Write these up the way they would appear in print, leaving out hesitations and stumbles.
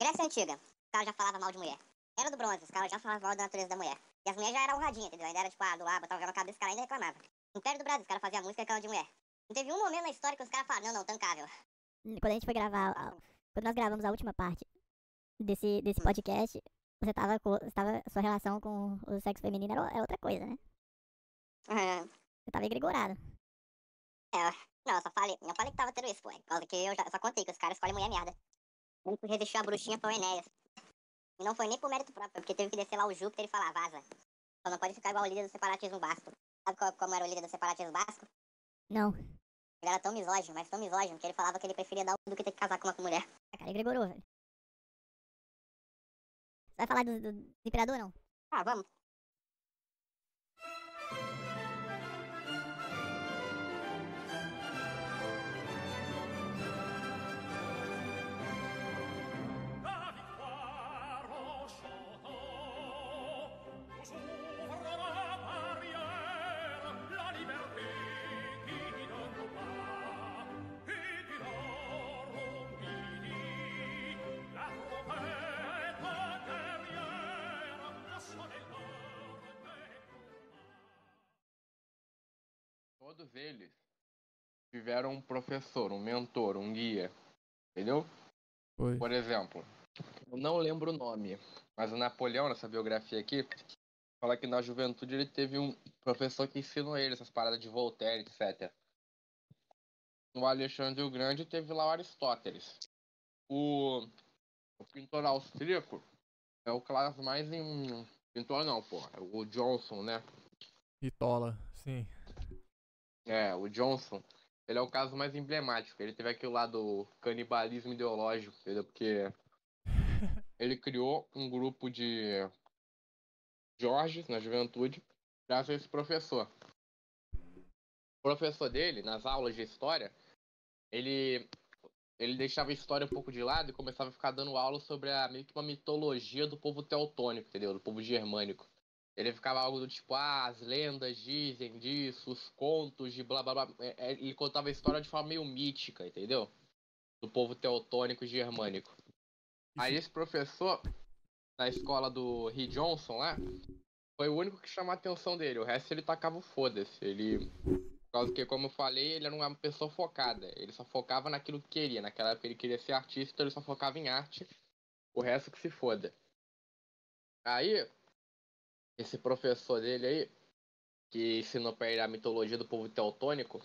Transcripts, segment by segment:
Grécia Antiga, os caras já falavam mal de mulher. Era do Bronze, os caras já falavam mal da natureza da mulher. E as mulheres já eram honradinhas, entendeu? Ainda era tipo, do lá, botava o na cabeça, os caras ainda reclamavam. Império do Brasil, os caras faziam música reclamando de mulher. Não teve um momento na história que os caras falaram, não, tancável. Quando a gente foi gravar, quando nós gravamos a última parte desse podcast, sua relação com o sexo feminino era outra coisa, né? Você tava egregorado. Não, eu falei que tava tendo isso, pô. Por causa que eu só contei que os caras escolhem mulher merda. O único que resistiu a bruxinha foi o Enéas. E não foi nem por mérito próprio, porque teve que descer lá o Júpiter e falar, vaza. Só não pode ficar igual o líder do separatismo basco. Sabe como era o líder do separatismo basco? Não. Ele era tão misógino, mas tão misógino, que ele falava que ele preferia dar um do que ter que casar com uma mulher. Cara, egregorou, velho. Você vai falar do imperador, não? Vamos. Todos eles tiveram um professor, um mentor, um guia, entendeu? Foi. Por exemplo, eu não lembro o nome, mas o Napoleão, nessa biografia aqui, fala que na juventude ele teve um professor que ensinou ele essas paradas de Voltaire, etc. O Alexandre o Grande teve lá o Aristóteles. O pintor austríaco é o caso mais em... Pintor não, pô. É o Johnson, né? Itola, sim. É, o Johnson. Ele é o caso mais emblemático. Ele teve aquilo lá do canibalismo ideológico, entendeu? Porque ele criou um grupo de Jorges na juventude graças a esse professor. O professor dele, nas aulas de história, ele deixava a história um pouco de lado e começava a ficar dando aula sobre meio que uma mitologia do povo teutônico, entendeu? Do povo germânico. Ele ficava algo do tipo, as lendas dizem disso, os contos de blá blá blá. Ele contava a história de forma meio mítica, entendeu? Do povo teutônico germânico. Aí esse professor, na escola do Ri Johnson lá, foi o único que chamou a atenção dele. O resto ele tacava o foda-se. Por causa que, como eu falei, ele era uma pessoa focada. Ele só focava naquilo que queria. Naquela época ele queria ser artista, então ele só focava em arte. O resto que se foda. Aí, esse professor dele aí, que ensinou pra ele a mitologia do povo teutônico,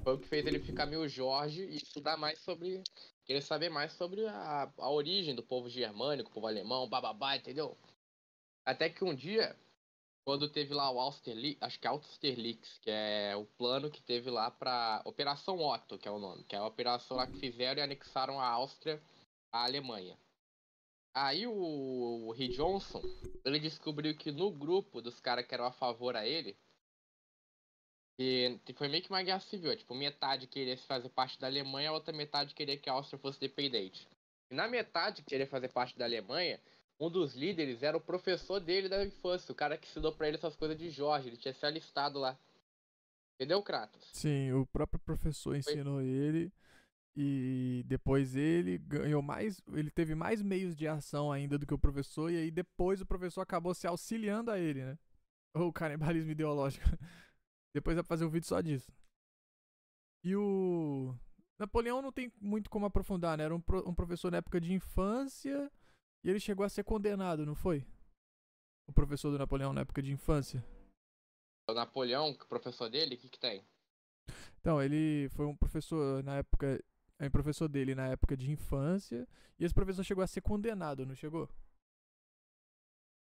foi o que fez ele ficar meio Jorge e estudar mais sobre... Querer saber mais sobre a origem do povo germânico, povo alemão, bababá, entendeu? Até que um dia, quando teve lá o Austerlitz, acho que é Austerlitz, que é o plano que teve lá pra Operação Otto, que é o nome, que é a operação lá que fizeram e anexaram a Áustria à Alemanha. Aí o Ri Johnson, ele descobriu que no grupo dos caras que eram a favor a ele, que foi meio que uma guerra civil, tipo, metade queria se fazer parte da Alemanha, a outra metade queria que a Áustria fosse dependente. E na metade que queria fazer parte da Alemanha, um dos líderes era o professor dele da infância, o cara que ensinou pra ele essas coisas de Jorge, ele tinha se alistado lá. Entendeu, Kratos? Sim, o próprio professor ensinou ele e depois ele ganhou mais, ele teve mais meios de ação ainda do que o professor e aí depois o professor acabou se auxiliando a ele, né? O canibalismo ideológico. Depois vai fazer um vídeo só disso. E o Napoleão não tem muito como aprofundar, né? Era um professor na época de infância e ele chegou a ser condenado, não foi? O professor do Napoleão na época de infância. O Napoleão, o professor dele, o que tem? Então, ele foi um professor na época. É um professor dele na época de infância. E esse professor chegou a ser condenado, não chegou?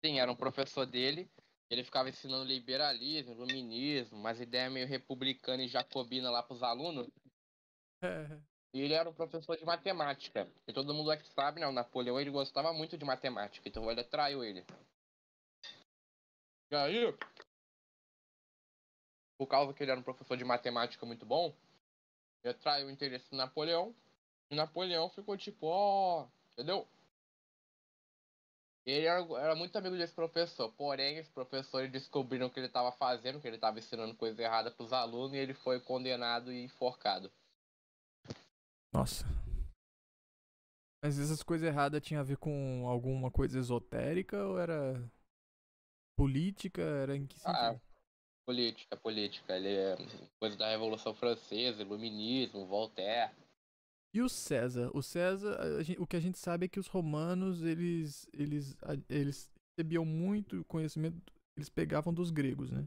Sim, era um professor dele. Ele ficava ensinando liberalismo, iluminismo, umas ideias meio republicana e jacobina lá pros alunos. É. E ele era um professor de matemática. E todo mundo aqui sabe, né? O Napoleão ele gostava muito de matemática, então ele atraiu ele. E aí, por causa que ele era um professor de matemática muito bom, ele atraiu o interesse do Napoleão. E Napoleão ficou tipo, entendeu? Ele era muito amigo desse professor, porém, esse professor descobriram o que ele estava fazendo, que ele estava ensinando coisa errada para os alunos, e ele foi condenado e enforcado. Nossa. Mas essas coisas erradas tinha a ver com alguma coisa esotérica ou era política? Era em que Ah, sentido? política. Ele é coisa da Revolução Francesa, Iluminismo, Voltaire. E o César? O César, o que a gente sabe é que os romanos, eles recebiam muito conhecimento, eles pegavam dos gregos, né?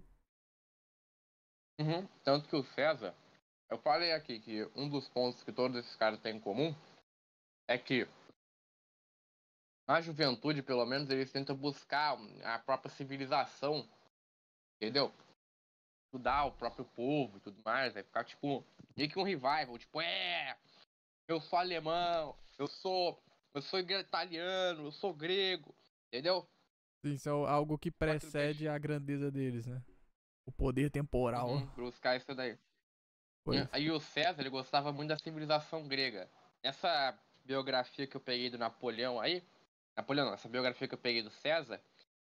Uhum. Tanto que o César, eu falei aqui que um dos pontos que todos esses caras têm em comum é que na juventude, pelo menos, eles tentam buscar a própria civilização, entendeu? Estudar o próprio povo e tudo mais, vai ficar tipo meio que um revival, tipo, eu sou alemão, eu sou italiano, eu sou grego, entendeu? Isso é algo que Tipo aquilo que eles... precede a grandeza deles, né? O poder temporal. buscar isso daí. Pois. Aí o César, ele gostava muito da civilização grega. Essa biografia que eu peguei do Napoleão aí, Napoleão não, essa biografia que eu peguei do César,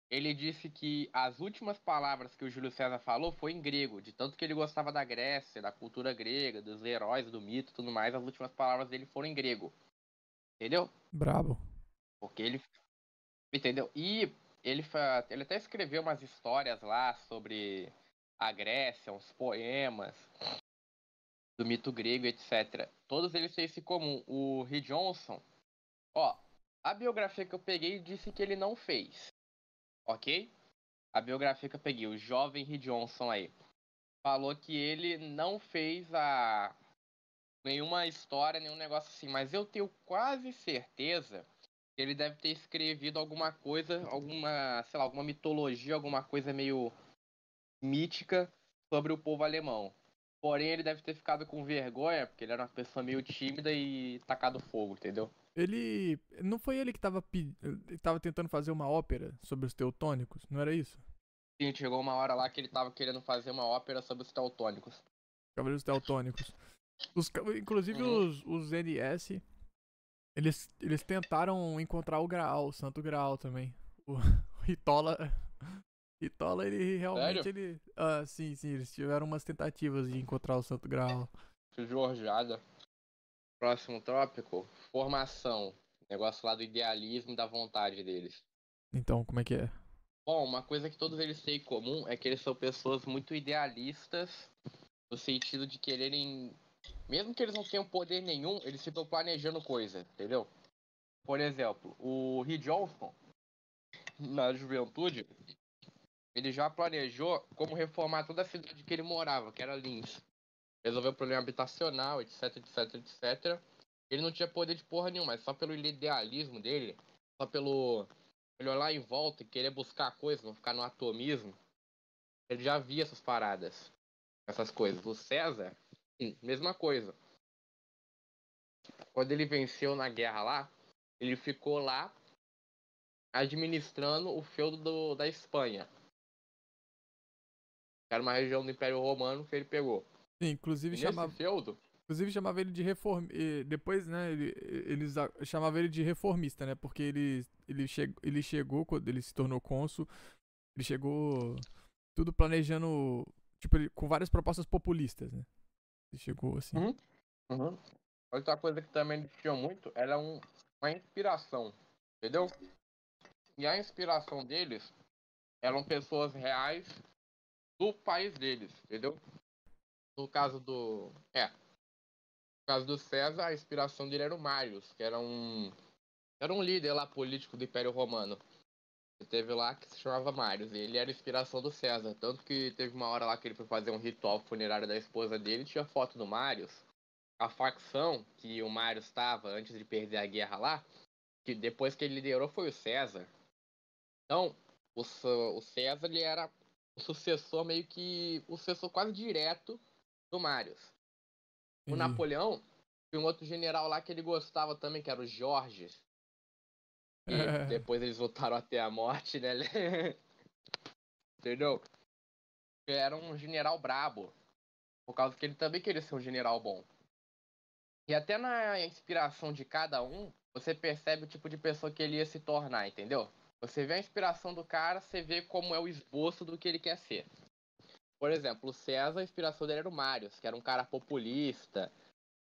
ele disse que as últimas palavras que o Júlio César falou foi em grego, de tanto que ele gostava da Grécia, da cultura grega, dos heróis, do mito e tudo mais, as últimas palavras dele foram em grego. Entendeu? Brabo. Porque ele. Entendeu? E ele até escreveu umas histórias lá sobre a Grécia, uns poemas do mito grego, etc. Todos eles têm esse comum. O Ri Johnson, ó, a biografia que eu peguei disse que ele não fez, ok? A biografia que eu peguei, o jovem Ri Johnson aí, falou que ele não fez nenhuma história, nenhum negócio assim, mas eu tenho quase certeza que ele deve ter escrevido alguma coisa, sei lá, alguma mitologia, alguma coisa meio mítica sobre o povo alemão. Porém, ele deve ter ficado com vergonha, porque ele era uma pessoa meio tímida e tacado fogo, entendeu? Ele. Não foi ele que tava tentando fazer uma ópera sobre os teutônicos, não era isso? Sim, chegou uma hora lá que ele tava querendo fazer uma ópera sobre os teutônicos. Cavaleiros Teutônicos. Inclusive Uhum. os NS, eles tentaram encontrar o Graal, o Santo Graal também. O Ritola. Ritola, ele realmente, Sério? ele. Ah, sim, eles tiveram umas tentativas de encontrar o Santo Graal. Jorjada. Próximo tópico, formação. Negócio lá do idealismo e da vontade deles. Então, como é que é? Bom, uma coisa que todos eles têm em comum é que eles são pessoas muito idealistas, no sentido de quererem, mesmo que eles não tenham poder nenhum, eles ficam planejando coisa, entendeu? Por exemplo, o Ri Johnson, na juventude, ele já planejou como reformar toda a cidade que ele morava, que era Linz. Resolver o problema habitacional, etc, etc, etc. Ele não tinha poder de porra nenhuma, mas só pelo idealismo dele, só pelo ele olhar em volta e querer buscar coisas, não ficar no atomismo, ele já via essas paradas, essas coisas. O César, mesma coisa. Quando ele venceu na guerra lá, ele ficou lá administrando o feudo da Espanha. Era uma região do Império Romano que ele pegou. Sim, inclusive E nesse chamava, feudo, inclusive chamava ele de depois, né, eles chamavam ele de reformista, né? Porque ele chegou, quando ele se tornou cônsul, ele chegou tudo planejando, tipo, com várias propostas populistas, né? Ele chegou assim. uhum, uhum. Outra coisa que também eles tinham muito era uma inspiração, entendeu? E a inspiração deles eram pessoas reais do país deles, entendeu? No caso do. No caso do César, a inspiração dele era o Marius, que era um líder lá político do Império Romano. Ele teve lá que se chamava Marius, e ele era a inspiração do César. Tanto que teve uma hora lá que ele foi fazer um ritual funerário da esposa dele, tinha foto do Marius. A facção que o Marius estava antes de perder a guerra lá, que depois que ele liderou foi o César. Então, o César ele era o sucessor meio que o sucessor quase direto do Marius. O Entendi. Napoleão tinha um outro general lá que ele gostava também, que era o Jorge. E depois eles lutaram até a morte, né? Entendeu? Era um general brabo. Por causa que ele também queria ser um general bom. E até na inspiração de cada um, você percebe o tipo de pessoa que ele ia se tornar, entendeu? Você vê a inspiração do cara, você vê como é o esboço do que ele quer ser. Por exemplo, o César, a inspiração dele era o Marius, que era um cara populista,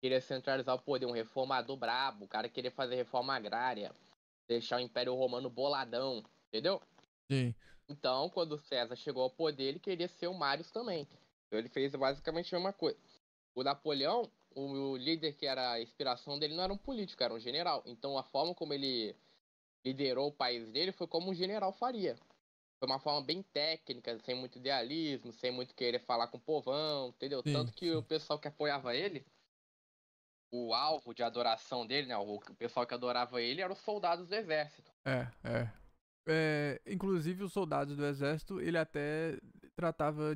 queria centralizar o poder, um reformador brabo, o cara queria fazer reforma agrária, deixar o Império Romano boladão, entendeu? Sim. Então, quando o César chegou ao poder, ele queria ser o Marius também. Então ele fez basicamente a mesma coisa. O Napoleão, o líder que era a inspiração dele não era um político, era um general. Então a forma como ele liderou o país dele foi como um general faria. Foi uma forma bem técnica, sem muito idealismo, sem muito querer falar com o povão, entendeu? Sim, Tanto que o pessoal que apoiava ele, o alvo de adoração dele, né? O pessoal que adorava ele eram os soldados do exército. Inclusive os soldados do exército, ele até tratava.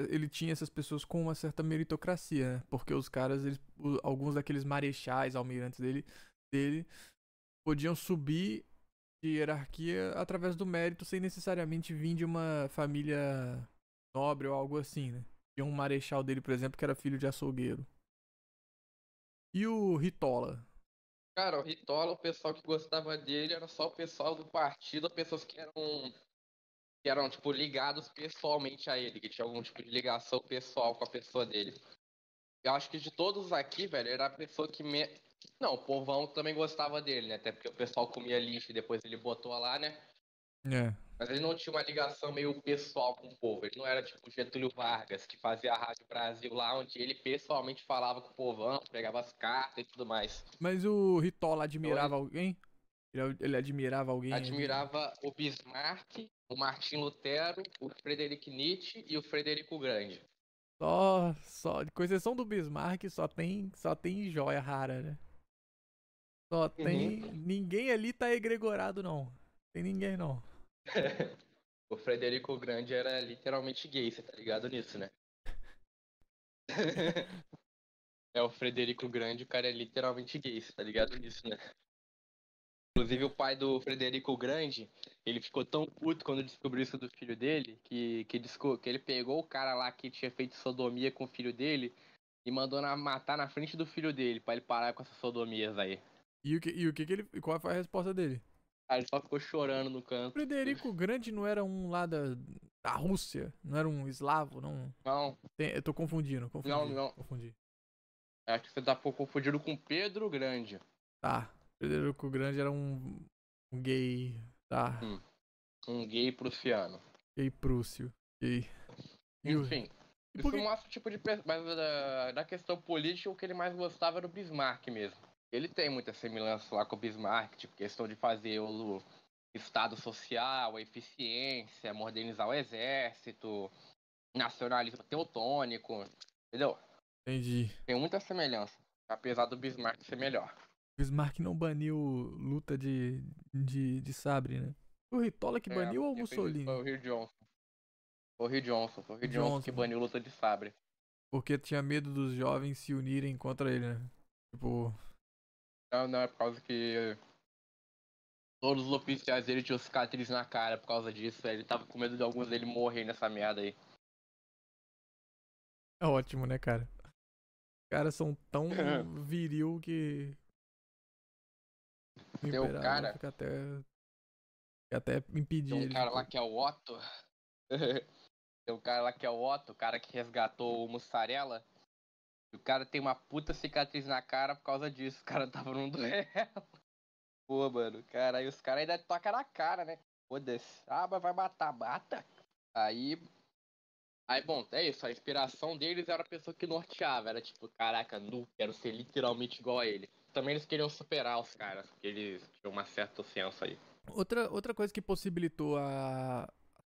Ele tinha essas pessoas com uma certa meritocracia, né? Porque os caras, alguns daqueles marechais, almirantes dele podiam subir de hierarquia através do mérito, sem necessariamente vir de uma família nobre ou algo assim, né? Tinha um marechal dele, por exemplo, que era filho de açougueiro. E o Ritola? Cara, o Ritola, o pessoal que gostava dele era só o pessoal do partido, pessoas que eram tipo, ligados pessoalmente a ele, que tinha algum tipo de ligação pessoal com a pessoa dele. Eu acho que de todos aqui, velho, era a pessoa que Não, o povão também gostava dele, né? Até porque o pessoal comia lixo e depois ele botou lá, né? É. Mas ele não tinha uma ligação meio pessoal com o povo. Ele não era tipo Getúlio Vargas, que fazia a Rádio Brasil lá, onde ele pessoalmente falava com o povão, pegava as cartas e tudo mais. Mas o Ritola Então admirava ele alguém? Ele admirava alguém ali? admirava o Bismarck, o Martim Lutero, o Frederico Nietzsche e o Frederico Grande. Com exceção do Bismarck, só tem joia rara, né? Só tem. Uhum. Ninguém ali tá egregorado, não. Tem ninguém, não. O Frederico Grande era literalmente gay, você tá ligado nisso, né? É o Frederico Grande, o cara é literalmente gay, você tá ligado nisso, né? Inclusive o pai do Frederico Grande, ele ficou tão puto quando descobriu isso do filho dele, que ele pegou o cara lá que tinha feito sodomia com o filho dele e mandou matar na frente do filho dele, pra ele parar com essas sodomias aí. Qual foi a resposta dele? Aí ele só ficou chorando no canto. Frederico Grande não era um lá da Rússia? Não era um eslavo? Não. Não, Eu tô confundindo, não. confundi. Acho que você tá confundindo com Pedro Grande. Tá. Frederico Grande era um gay. Tá. Um gay prussiano. Gay prússio. Gay. Enfim, E por isso que. mostra o tipo de. Mas da questão política, o que ele mais gostava era o Bismarck mesmo. Ele tem muita semelhança lá com o Bismarck, tipo, questão de fazer o Estado social, a eficiência, modernizar o exército, nacionalismo teutônico, entendeu? Entendi. Tem muita semelhança, apesar do Bismarck ser melhor. Bismarck não baniu luta de sabre, né? Foi o Ritola que baniu ou o Quem fez isso foi Mussolini? o Rio Johnson. Foi o Rio Johnson, foi o O Rio Johnson que Johnson, né? baniu luta de sabre. Porque tinha medo dos jovens se unirem contra ele, né? Tipo, Não, é por causa que todos os oficiais dele tinham cicatriz na cara por causa disso. Ele tava com medo de alguns dele morrerem nessa merda aí. é ótimo, né, cara? Os caras são tão viril que o Tem o imperador cara, fica até impedir tem um eles de cara lá que é o Otto. Tem um cara lá que é o Otto, o cara que resgatou o Mussarela. E o cara tem uma puta cicatriz na cara por causa disso. O cara tava num duelo. Pô, mano, cara, aí os caras ainda tocam na cara, né? Foda-se. Ah, mas vai matar, mata. Aí, bom, é isso. A inspiração deles era a pessoa que norteava. Era tipo, caraca, nu, quero ser literalmente igual a ele. Também eles queriam superar os caras, porque eles tinham uma certa ciência aí. Outra coisa que possibilitou a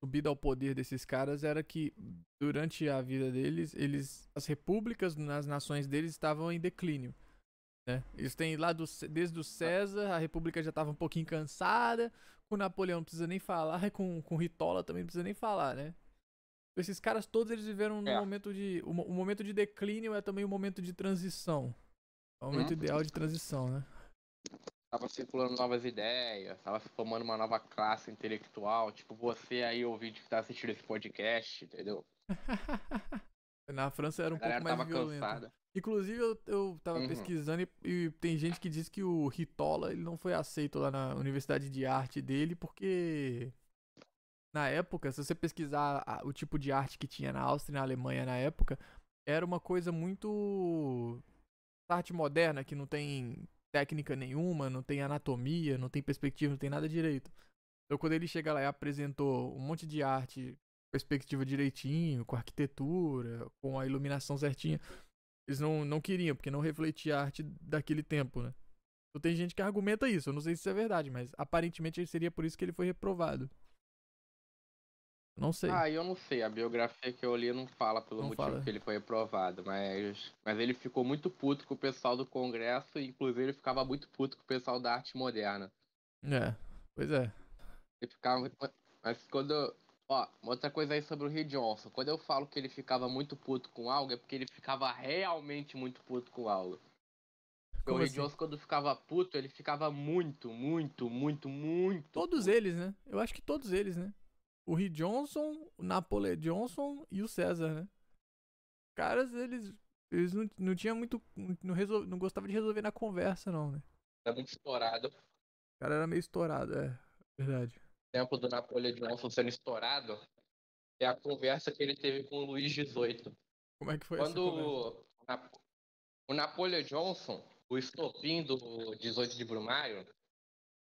subida ao poder desses caras era que durante a vida deles, as repúblicas nas nações deles estavam em declínio, né? Eles têm lá desde o César, a república já estava um pouquinho cansada, com Napoleão não precisa nem falar, e com Ritola também não precisa nem falar, né? Esses caras todos eles viveram num momento de o momento de declínio é também um momento de transição. É um momento ideal de transição, né? Tava circulando novas ideias, tava se formando uma nova classe intelectual, tipo você aí, ouvinte que tá assistindo esse podcast, entendeu? Na França era A um pouco galera mais tava violento. cansada. Inclusive, eu tava pesquisando e tem gente que diz que o Ritola ele não foi aceito lá na Universidade de Arte dele porque na época, se você pesquisar o tipo de arte que tinha na Áustria e na Alemanha na época, era uma coisa muito arte moderna que não tem técnica nenhuma, não tem anatomia, não tem perspectiva, não tem nada direito. Então quando ele chega lá e apresentou um monte de arte, perspectiva direitinho, com arquitetura, com a iluminação certinha, eles não queriam, porque não refletia a arte daquele tempo, né? Então tem gente que argumenta isso, eu não sei se isso é verdade, mas aparentemente seria por isso que ele foi reprovado. Não sei, Ah, eu não sei, a biografia que eu li não fala pelo não motivo fala. que ele foi reprovado, mas ele ficou muito puto com o pessoal do Congresso e inclusive ele ficava muito puto com o pessoal da arte moderna. É, pois é. Ele ficava. Mas quando. Ó, outra coisa aí sobre o Rick Johnson. Quando eu falo que ele ficava muito puto com algo, é porque ele ficava realmente muito puto com algo. Porque o Como Rick assim? Johnson, quando ficava puto, ele ficava muito, muito, muito, muito Todos puto. eles, né? Eu acho que todos eles, né? O Rick Johnson, o Napoleon Johnson e o César, né? Caras, eles não tinham muito. Não gostavam de resolver na conversa, não, né? Tá muito estourado. O cara era meio estourado, é. Verdade. O tempo do Napoleon Johnson sendo estourado é a conversa que ele teve com o Luís XVIII. Como é que foi essa Quando conversa? o Napoleon Johnson, o estopim do 18 de Brumário,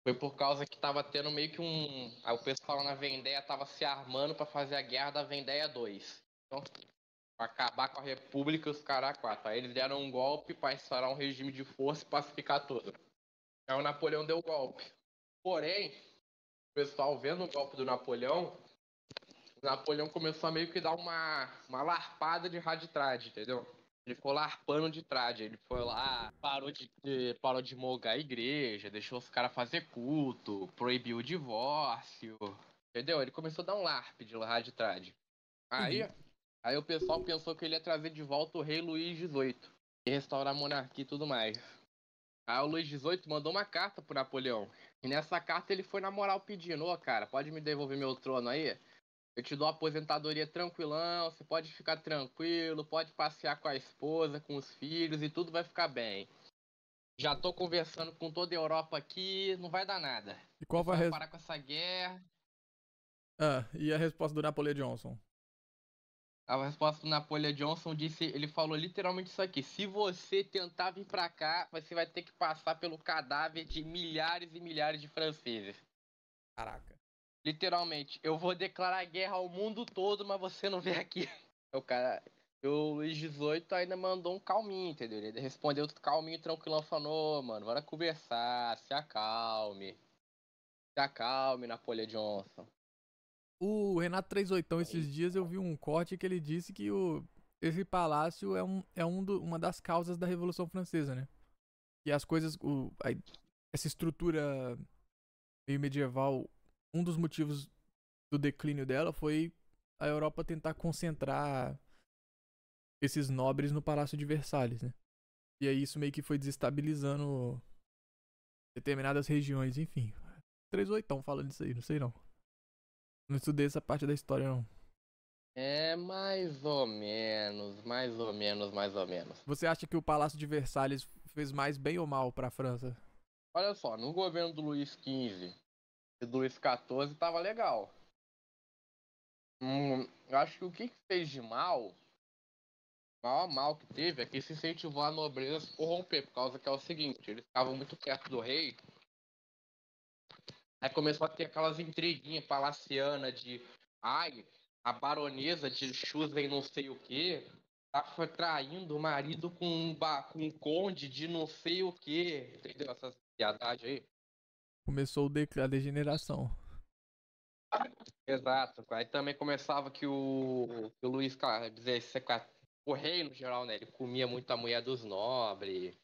foi por causa que tava tendo meio que um. Aí o pessoal na Vendéia tava se armando pra fazer a guerra da Vendéia 2. Então, pra acabar com a República e os caras quatro. Aí eles deram um golpe pra instaurar um regime de força e pacificar tudo. Aí o Napoleão deu o golpe. Porém, o pessoal vendo o golpe do Napoleão, o Napoleão começou a meio que dar uma larpada de raditrade, entendeu? Ele ficou larpando de trade. Ele foi lá, parou de mogar a igreja, deixou os caras fazer culto, proibiu o divórcio. Entendeu? Ele começou a dar um larp de trade. Aí, Entendi. aí o pessoal pensou que ele ia trazer de volta o rei Luís XVIII e restaurar a monarquia e tudo mais. Aí o Luís XVIII mandou uma carta pro Napoleão. E nessa carta ele foi na moral pedindo: ô cara, pode me devolver meu trono aí? Eu te dou aposentadoria tranquilão, você pode ficar tranquilo, pode passear com a esposa, com os filhos e tudo vai ficar bem. Já tô conversando com toda a Europa aqui, não vai dar nada. E qual Você foi vai parar com essa guerra. e a resposta do Napoleon Johnson? A resposta do Napoleon Johnson disse, ele falou literalmente isso aqui: se você tentar vir pra cá, você vai ter que passar pelo cadáver de milhares e milhares de franceses. Caraca. Literalmente, eu vou declarar guerra ao mundo todo, mas você não vem aqui. O cara, o Luís XVIII ainda mandou um calminho, entendeu? Ele respondeu tudo calminho, tranquilão, falou: "Ô, mano, bora conversar, se acalme. Se acalme, Napoleon Johnson." O Renato 38, esses dias eu vi um corte que ele disse que esse palácio uma das causas da Revolução Francesa, né? E as coisas, essa estrutura meio medieval, um dos motivos do declínio dela foi a Europa tentar concentrar esses nobres no Palácio de Versalhes, né? E aí isso meio que foi desestabilizando determinadas regiões, enfim. 38 falando disso aí, não sei não. Não estudei essa parte da história não. É mais ou menos, mais ou menos, mais ou menos. Você acha que o Palácio de Versalhes fez mais bem ou mal pra França? Olha só, no governo do Luís XV e do Luís XIV tava legal. Eu acho que o que fez de mal, o maior mal que teve é que se incentivou a nobreza a se corromper, por causa que é o seguinte, eles ficavam muito perto do rei, aí começou a ter aquelas intriguinhas palacianas de, ai, a baronesa de Schusen não sei o que, tá traindo o marido com um conde de não sei o que, entendeu? Essas piadagens aí. Começou a degeneração. Exato. Aí também começava que o Luiz XVI, o rei no geral, né? Ele comia muito a mulher dos nobres.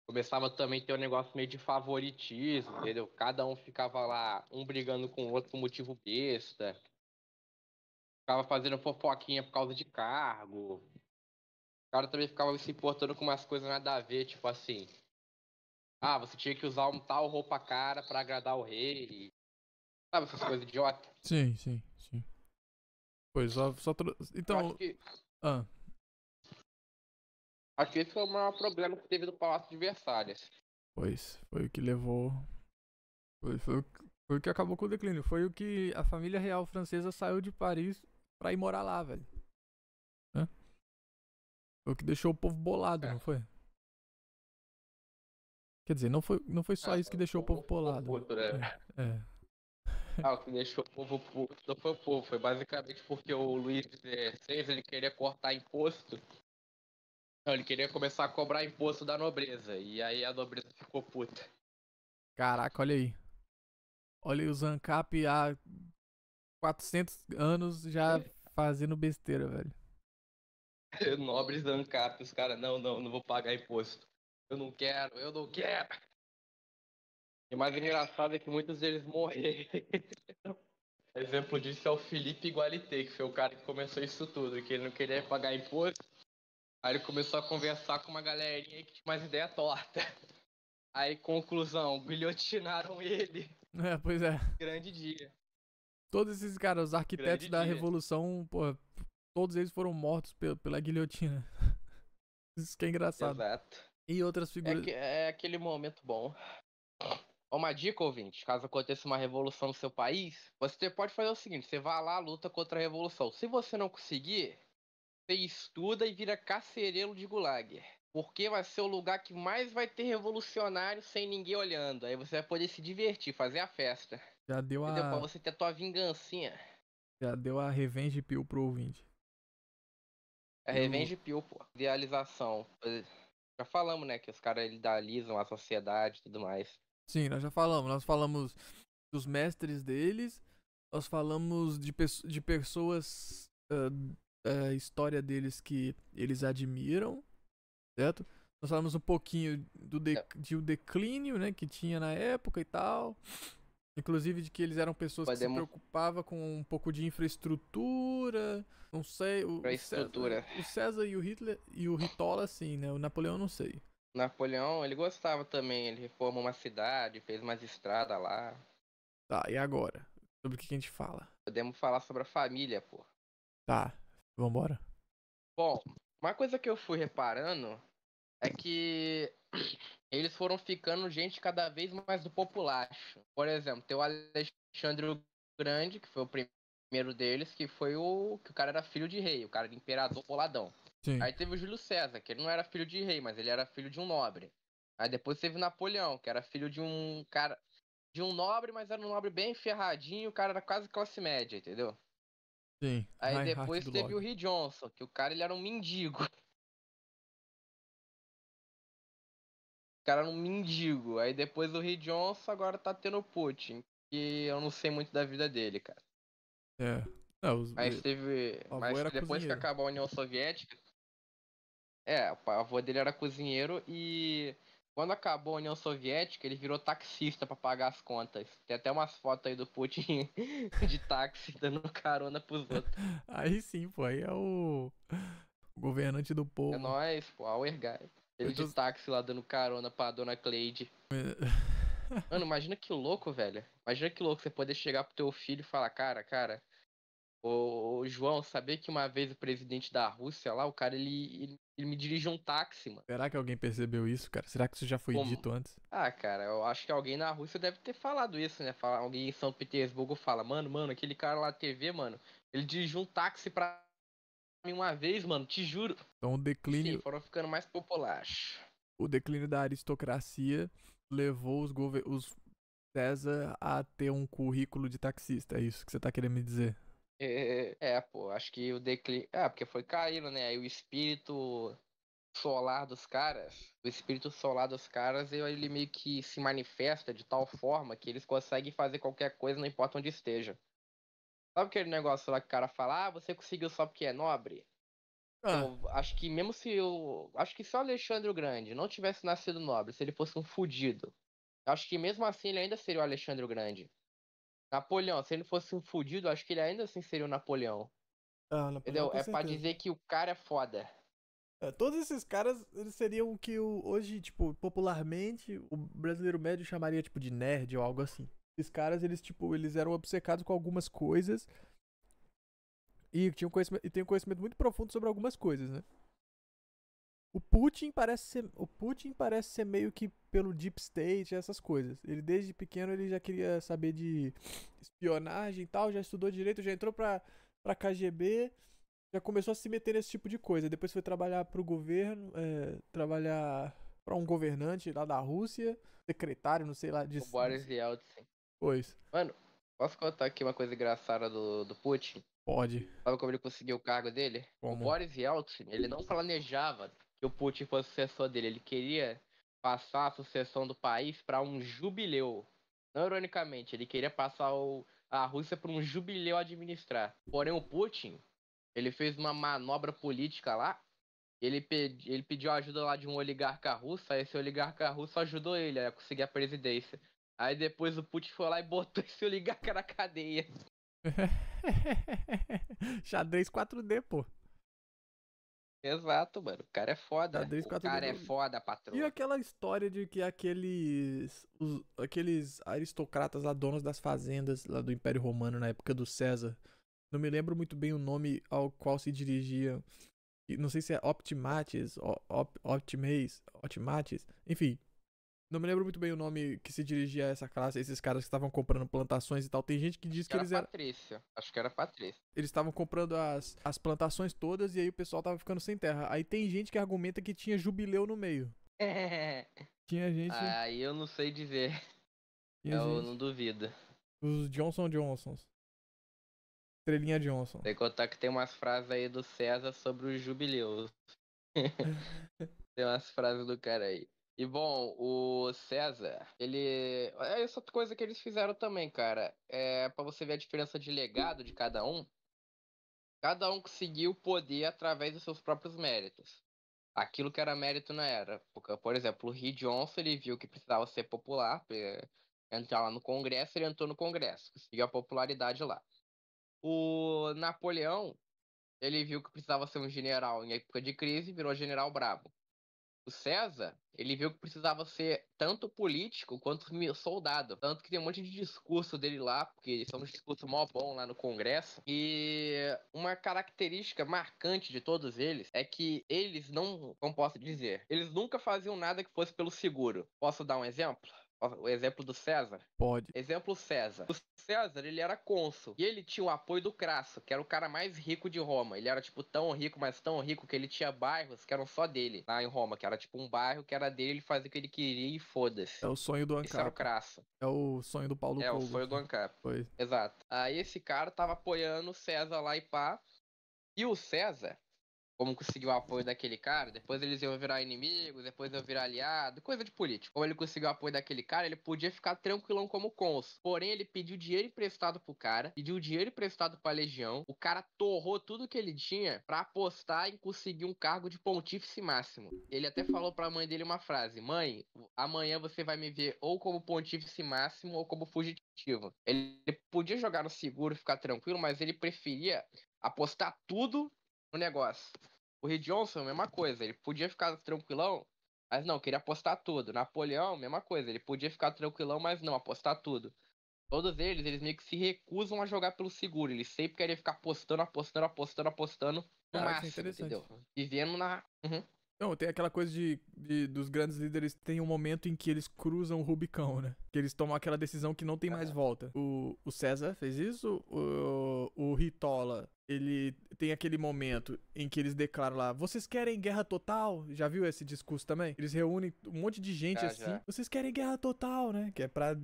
Começava também a ter um negócio meio de favoritismo, entendeu? Cada um ficava lá, um brigando com o outro por motivo besta. Ficava fazendo fofoquinha por causa de cargo. O cara também ficava se importando com umas coisas nada a ver, tipo assim. Ah, você tinha que usar um tal roupa cara pra agradar o rei. Sabe essas coisas idiotas? Sim, sim, sim. Pois, Eu acho então, que ah, Acho que esse foi o maior problema que teve do Palácio de Versalhes. pois, foi o que levou. Foi o que acabou com o declínio. Foi o que a família real francesa saiu de Paris pra ir morar lá, velho. Né? Foi o que deixou o povo bolado, É. não foi? Quer dizer, não foi só isso que deixou o povo bolado. Puto, né? É. O que deixou o povo puto não foi o povo, foi basicamente porque o Luís XVI ele queria cortar imposto. Não, ele queria começar a cobrar imposto da nobreza. E aí a nobreza ficou puta. Caraca, olha aí. Olha aí o Zancap há 400 anos já fazendo besteira, velho. Nobres ANCAP, os caras, não vou pagar imposto. Eu não quero. E o mais engraçado é que muitos deles morreram. Exemplo disso é o Felipe Igualité, que foi o cara que começou isso tudo, que ele não queria pagar imposto. Aí ele começou a conversar com uma galerinha que tinha umas ideias tortas. Aí, conclusão, guilhotinaram ele. É, pois é. Grande dia. Todos esses caras, os arquitetos Grande da dia. Revolução, pô, todos eles foram mortos pela guilhotina. Isso que é engraçado. Exato. E outras figuras. É aquele momento bom. Uma dica, ouvinte, caso aconteça uma revolução no seu país, você pode fazer o seguinte, você vai lá, luta contra a revolução. Se você não conseguir, você estuda e vira carcereiro de gulag. Porque vai ser o lugar que mais vai ter revolucionário sem ninguém olhando. Aí você vai poder se divertir, fazer a festa. Já deu Entendeu? Pra a. você ter a tua vingancinha. Já deu a revenge pill pro ouvinte. É revenge pill, pô. Idealização. Já falamos, né, que os caras idealizam a sociedade e tudo mais. Sim, nós já falamos. Nós falamos dos mestres deles. Nós falamos de pessoas. A história deles que eles admiram. Certo? Nós falamos um pouquinho de o declínio, né, que tinha na época e tal. Inclusive de que eles eram pessoas que se preocupavam com um pouco de infraestrutura. Não sei. O César e o Hitler e o Ritola, sim, né? O Napoleão, não sei. Napoleão, ele gostava também. Ele reformou uma cidade, fez umas estradas lá. Tá, e agora? Sobre o que a gente fala? Podemos falar sobre a família, pô. Tá, vambora. Bom, uma coisa que eu fui reparando é que eles foram ficando gente cada vez mais do populacho. Por exemplo, tem o Alexandre o Grande, que foi o primeiro deles, que foi que o cara era filho de rei, o cara era imperador boladão. Sim. Aí teve o Júlio César, que ele não era filho de rei, mas ele era filho de um nobre. Aí depois teve Napoleão, que era filho de um cara, de um nobre, mas era um nobre bem ferradinho, o cara era quase classe média, entendeu? Sim. Aí depois teve o Rei Johnson, que o cara ele era um mendigo. O cara era um mendigo. Aí depois do Rei Johnson, agora tá tendo o Putin. Que eu não sei muito da vida dele, cara. É. Mas teve. Mas depois cozinheiro. Que acabou a União Soviética. O avô dele era cozinheiro e quando acabou a União Soviética, ele virou taxista pra pagar as contas. Tem até umas fotos aí do Putin de táxi dando carona pros outros. Aí sim, pô, aí é o governante do povo. É nóis, pô, Our Guy. Ele de táxi lá dando carona pra dona Cleide. Mano, imagina que louco, velho. Imagina que louco você poder chegar pro teu filho e falar, cara, ô João, sabia que uma vez o presidente da Rússia lá, o cara, ele me dirigiu um táxi, mano. Será que alguém percebeu isso, cara? Será que isso já foi dito antes? Ah, cara, eu acho que alguém na Rússia deve ter falado isso, né? Alguém em São Petersburgo fala, mano, aquele cara lá na TV, mano, ele dirigiu um táxi pra mim uma vez, mano, te juro. Então o declínio... Sim, foram ficando mais populares. O declínio da aristocracia levou os César a ter um currículo de taxista, é isso que você tá querendo me dizer? Pô, acho que o declínio... porque foi caindo, né? Aí o espírito solar dos caras, ele meio que se manifesta de tal forma que eles conseguem fazer qualquer coisa, não importa onde esteja. Sabe aquele negócio lá que o cara fala, você conseguiu só porque é nobre? Eu acho que acho que se o Alexandre o Grande não tivesse nascido nobre, se ele fosse um fudido, eu acho que mesmo assim ele ainda seria o Alexandre o Grande. Napoleão, se ele fosse um fudido, acho que ele ainda assim seria o Napoleão. Entendeu? É pra dizer que o cara é foda. Todos esses caras, eles seriam o que hoje, tipo, popularmente, o brasileiro médio chamaria, tipo, de nerd ou algo assim. Esses caras, eles eram obcecados com algumas coisas e têm um conhecimento muito profundo sobre algumas coisas, né? O Putin parece ser meio que pelo Deep State, essas coisas. Ele desde pequeno ele já queria saber de espionagem e tal, já estudou direito, já entrou pra KGB, já começou a se meter nesse tipo de coisa. Depois foi trabalhar pro governo, trabalhar pra um governante lá da Rússia, secretário, não sei lá, O Boris Yeltsin. Pois, Mano, posso contar aqui uma coisa engraçada do Putin? pode. Sabe como ele conseguiu o cargo dele? O Como? Boris Yeltsin, ele não planejava que o Putin fosse sucessor dele. Ele queria passar a sucessão do país para um jubileu. Não ironicamente, ele queria passar a Rússia por um jubileu a administrar. Porém, o Putin, ele fez uma manobra política lá. Ele pediu ajuda lá de um oligarca russo. Aí esse oligarca russo ajudou ele a conseguir a presidência. Aí depois o Putin foi lá e botou esse oligarca na cadeia. Xadrez 4D, pô. Exato, mano. O cara é foda. Xadrez O 4D cara é do- foda, E patroa. aquela história de que aqueles aristocratas lá, donos das fazendas lá do Império Romano na época do César, não me lembro muito bem o nome ao qual se dirigia, e não sei se é Optimates, Optimates, enfim, não me lembro muito bem o nome que se dirigia a essa classe, esses caras que estavam comprando plantações e tal. Tem gente que diz que Era eles eram, Patrícia. Acho que era Patrícia. eles estavam comprando as plantações todas e aí o pessoal tava ficando sem terra. Aí tem gente que argumenta que tinha jubileu no meio. Tinha gente. Aí eu não sei dizer. Tinha Eu gente. não duvido. Os Johnsons. Estrelinha Johnson. Tem que contar que tem umas frases aí do César sobre os jubileus. Tem umas frases do cara aí. E bom, o César, ele. É essa outra coisa que eles fizeram também, cara. É pra você ver a diferença de legado de cada um. Cada um conseguiu poder através dos seus próprios méritos. Aquilo que era mérito não era. Porque, por exemplo, o Lee Johnson, ele viu que precisava ser popular, pra entrar lá no Congresso, ele entrou no Congresso, conseguiu a popularidade lá. O Napoleão, ele viu que precisava ser um general em época de crise, virou general brabo. O César, ele viu que precisava ser tanto político quanto soldado. Tanto que tem um monte de discurso dele lá, porque são uns discursos mó bom lá no Congresso. E uma característica marcante de todos eles é que eles não, como posso dizer, eles nunca faziam nada que fosse pelo seguro. Posso dar um exemplo? O exemplo do César? Pode. Exemplo César. O César, ele era cônsul. E ele tinha o apoio do Crasso, que era o cara mais rico de Roma. Ele era, tipo, tão rico, mas tão rico, que ele tinha bairros que eram só dele, lá em Roma. Que era, tipo, um bairro que era dele, ele fazia o que ele queria e foda-se. É o sonho do Esse era o Ancap. Crasso. É o sonho do Paulo É, o Cogo. sonho do Ancap. Foi. Exato. Aí esse cara tava apoiando o César lá e pá. E o César, como conseguiu o apoio daquele cara, depois eles iam virar inimigos, depois iam virar aliado, coisa de político. Como ele conseguiu o apoio daquele cara, ele podia ficar tranquilão como cônsul. Porém, ele pediu dinheiro emprestado pro cara, pediu dinheiro emprestado pra legião, o cara torrou tudo que ele tinha pra apostar em conseguir um cargo de pontífice máximo. Ele até falou pra mãe dele uma frase: mãe, amanhã você vai me ver ou como pontífice máximo ou como fugitivo. Ele podia jogar no seguro e ficar tranquilo, mas ele preferia apostar tudo no negócio. O Lee Johnson, mesma coisa, ele podia ficar tranquilão, mas não, queria apostar tudo. Napoleão, mesma coisa, ele podia ficar tranquilão, mas não, apostar tudo. Todos eles meio que se recusam a jogar pelo seguro, eles sempre querem ficar apostando no Caraca, isso é máximo, interessante. entendeu? Vivendo na... Uhum. Não, tem aquela coisa dos grandes líderes, tem um momento em que eles cruzam o Rubicão, né? Que eles tomam aquela decisão que não tem mais volta. O César fez isso, o Ritola, ele tem aquele momento em que eles declaram lá, vocês querem guerra total? Já viu esse discurso também? Eles reúnem um monte de gente assim, Já. vocês querem guerra total, né? Que é pra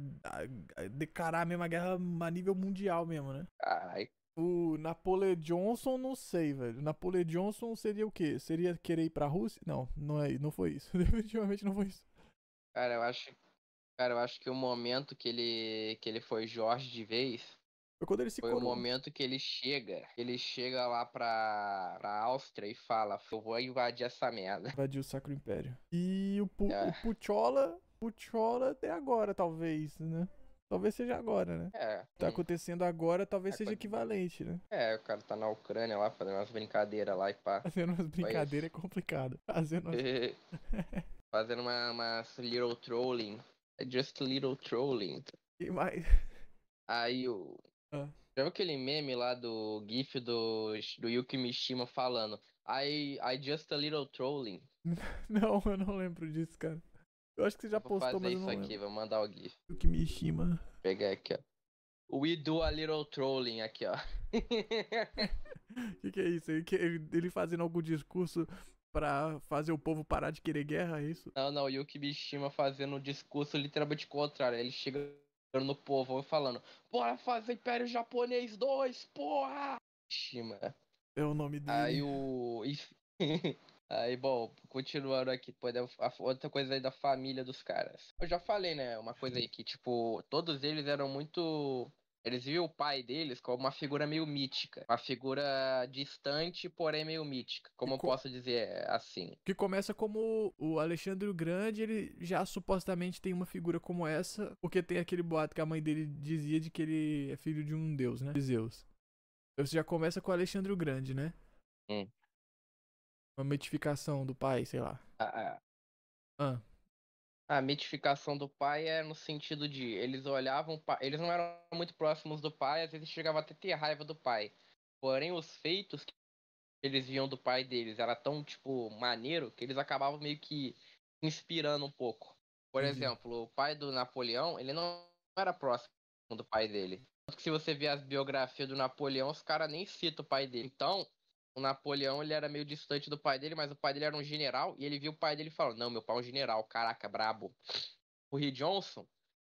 declarar a mesma guerra a nível mundial mesmo, né? Ai, O Napoleon Johnson, não sei, velho. Napoleon Johnson seria o quê? Seria querer ir pra Rússia? Não, não foi isso. Definitivamente não foi isso. cara, eu acho que o momento que ele foi Jorge de vez Foi quando ele se foi o coroou. momento que ele chega lá pra Áustria e fala, eu vou invadir essa merda. Invadiu o Sacro Império. E o É. Pucchola até agora, talvez, né? Talvez seja agora, né? Tá acontecendo agora, talvez seja equivalente, né? O cara tá na Ucrânia lá, fazendo umas brincadeiras lá e pá. Fazendo umas brincadeiras é complicado. Fazendo umas little trolling. Just little trolling. E mais... Aí o... Ah. Já viu aquele meme lá do GIF do Yuki Mishima falando I just a little trolling? Não, eu não lembro disso, cara. Eu acho que você já Vou postou, fazer mas eu isso não aqui, lembro. vou mandar o GIF. Yuki Mishima. Vou pegar aqui, ó. We do a little trolling aqui, ó. O que é isso? Ele fazendo algum discurso Pra fazer o povo parar de querer guerra, é isso? Não, Yuki Mishima fazendo um discurso literalmente contrário. Ele chega no povo falando: bora fazer Império Japonês 2, porra! Mishima. É o nome Aí dele. o. Aí, bom, continuando aqui, pô, outra coisa aí da família dos caras. Eu já falei, né? Uma coisa aí que, tipo, todos eles eram muito. Eles viam o pai deles como uma figura meio mítica. Uma figura distante, porém meio mítica. Como eu posso dizer assim? Que começa como o Alexandre o Grande, ele já supostamente tem uma figura como essa, porque tem aquele boato que a mãe dele dizia de que ele é filho de um deus, né? De Zeus. Então você já começa com o Alexandre o Grande, né? Uma mitificação do pai, sei lá. Ah. A mitificação do pai é no sentido de eles olhavam, eles não eram muito próximos do pai, às vezes chegavam até a ter raiva do pai. Porém, os feitos que eles viam do pai deles era tão, tipo, maneiro que eles acabavam meio que inspirando um pouco. Por Entendi. exemplo, o pai do Napoleão, ele não era próximo do pai dele. Tanto que se você ver as biografias do Napoleão, os caras nem citam o pai dele. Então, o Napoleão, ele era meio distante do pai dele, mas o pai dele era um general, e ele viu o pai dele e falou: não, meu pai é um general, caraca, brabo. O Rick Johnson,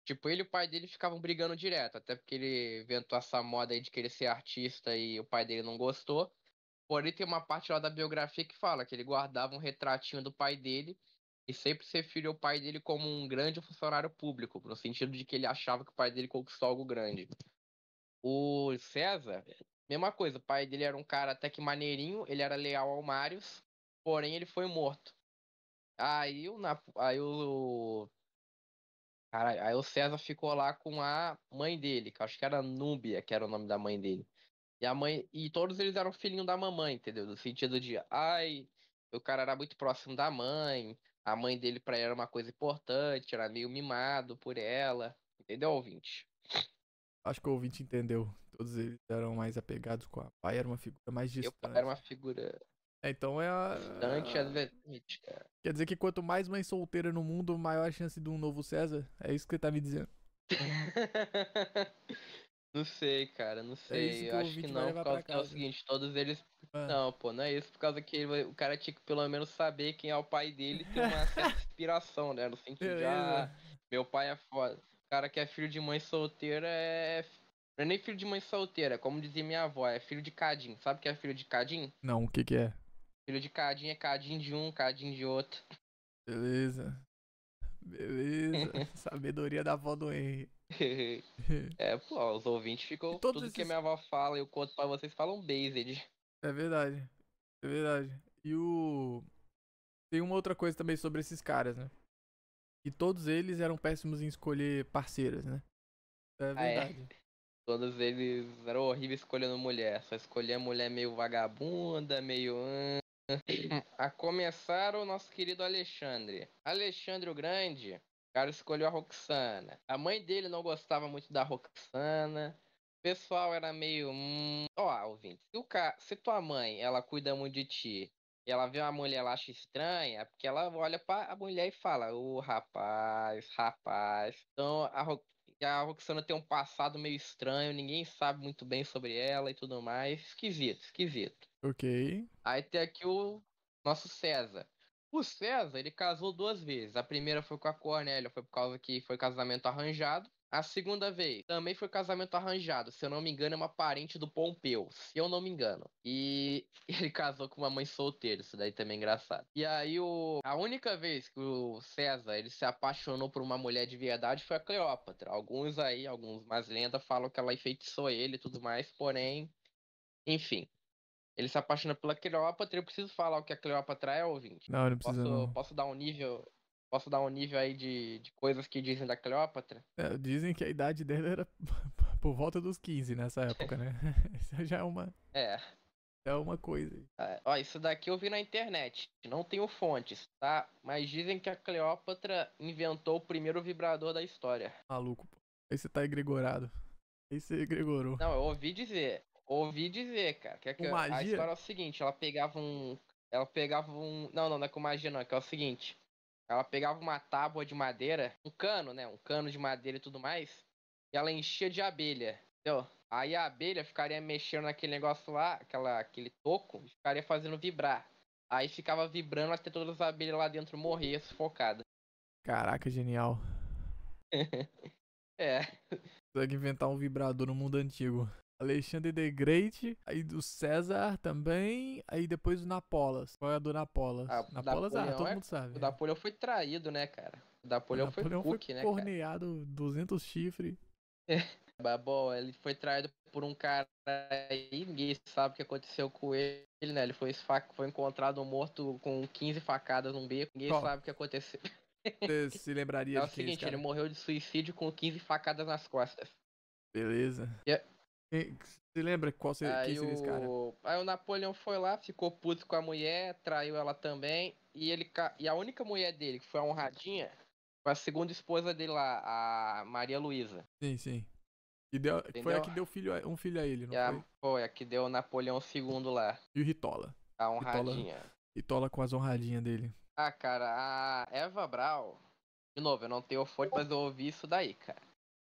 tipo, ele e o pai dele ficavam brigando direto, até porque ele inventou essa moda aí de querer ser artista e o pai dele não gostou. Porém, tem uma parte lá da biografia que fala que ele guardava um retratinho do pai dele e sempre se referiu ao pai dele como um grande funcionário público, no sentido de que ele achava que o pai dele conquistou algo grande. O César, mesma coisa, o pai dele era um cara até que maneirinho, ele era leal ao Marius, porém ele foi morto. Aí o César ficou lá com a mãe dele, que eu acho que era Núbia, que era o nome da mãe dele. E a mãe, e todos eles eram filhinho da mamãe, entendeu? No sentido de, o cara era muito próximo da mãe, a mãe dele pra ele era uma coisa importante, era meio mimado por ela, entendeu, ouvinte? Acho que o ouvinte entendeu. Todos eles eram mais apegados com a pai, era uma figura mais Meu pai era distante. uma figura Então é distante, às vezes, mítica. Quer dizer que quanto mais mãe solteira no mundo, maior a chance de um novo César? É isso que você tá me dizendo? Não sei, cara, não É isso sei. que Eu o acho que ouvinte vai não, por levar pra causa que é o casa. seguinte, todos eles. Ah. Não, pô, não é isso, por causa que o cara tinha que pelo menos saber quem é o pai dele e ter uma certa inspiração, né? No sentido de, Beleza. meu pai é foda. O cara que é filho de mãe solteira é. Não é nem filho de mãe solteira, como dizia minha avó, é filho de Cadim. Sabe o que é filho de Cadim? Não, o que que é? Filho de Cadim é Cadim de um, Cadim de outro. Beleza. Beleza. Sabedoria da avó do Henry. É, pô, os ouvintes E ficam. todos Tudo que a esses. minha avó fala, eu conto pra vocês, falam based. É verdade. É verdade. E o. Tem uma outra coisa também sobre esses caras, né? E todos eles eram péssimos em escolher parceiras, né? É Ah, é. verdade. Todos eles eram horríveis escolhendo mulher. Só escolhia mulher meio vagabunda, meio. A começar o nosso querido Alexandre. Alexandre o Grande, o cara escolheu a Roxana. A mãe dele não gostava muito da Roxana. O pessoal era meio. Ó, ouvinte, se tua mãe ela cuida muito de ti e ela vê uma mulher ela acha estranha, é porque ela olha pra mulher e fala: Ô rapaz, rapaz. Então a Roxana tem um passado meio estranho, ninguém sabe muito bem sobre ela e tudo mais. Esquisito, esquisito. Ok. Aí tem aqui o nosso César. O César, ele casou duas vezes. A primeira foi com a Cornélia, foi por causa que foi casamento arranjado. A segunda vez também foi casamento arranjado. Se eu não me engano, é uma parente do Pompeu. Se eu não me engano. E ele casou com uma mãe solteira. Isso daí também é engraçado. E aí, a única vez que o César ele se apaixonou por uma mulher de verdade foi a Cleópatra. Alguns mais lendas falam que ela enfeitiçou ele e tudo mais. Porém, enfim. Ele se apaixona pela Cleópatra. Eu preciso falar o que a Cleópatra é, ouvinte? Não, não precisa Posso, não. posso dar um nível. Posso dar um nível aí de coisas que dizem da Cleópatra? É, dizem que a idade dela era por volta dos 15 nessa época, né? Isso já É. é uma coisa aí. Ó, isso daqui eu vi na internet. Não tenho fontes, tá? Mas dizem que a Cleópatra inventou o primeiro vibrador da história. Maluco, pô. Aí você tá egregorado. Aí você egregorou. Não, eu ouvi dizer. Ouvi dizer, cara. Com A magia? história é o seguinte: ela pegava um. Ela pegava um. Não é com magia, não. É que é o seguinte. Ela pegava uma tábua de madeira, um cano, né? Um cano de madeira e tudo mais. E ela enchia de abelha, entendeu? Aí a abelha ficaria mexendo naquele negócio lá, aquele toco, e ficaria fazendo vibrar. Aí ficava vibrando até todas as abelhas lá dentro morrer sufocadas. Caraca, genial. É. Consegue inventar um vibrador no mundo antigo. Alexandre the Great, aí do César também, aí depois o Napolas. Qual é a do Napolas? O Napolas, Napoleão todo mundo sabe. O Napoleão foi traído, né, cara? O O Napoleão foi Napoleão foi cookie, né, cara? corneado 200 chifres. Bom, ele foi traído por um cara aí, ninguém sabe o que aconteceu com ele, né? Ele foi encontrado morto com 15 facadas num beco, ninguém Qual? sabe o que aconteceu. Você se lembraria É o de quem é esse seguinte, ele cara? morreu de suicídio com 15 facadas nas costas. Beleza. E- Você lembra quem seria esse cara? Aí o Napoleão foi lá, ficou puto com a mulher, traiu ela também, e a única mulher dele, que foi a honradinha, foi a segunda esposa dele lá, a Maria Luísa. Sim, sim. Foi a Entendeu? que deu um filho a ele, não foi? Foi a que deu o Napoleão II lá, E o Ritola. a honradinha. Ritola com as honradinhas dele. Ah, cara, a Eva Braun, de novo, eu não tenho fonte, mas eu ouvi isso daí, cara.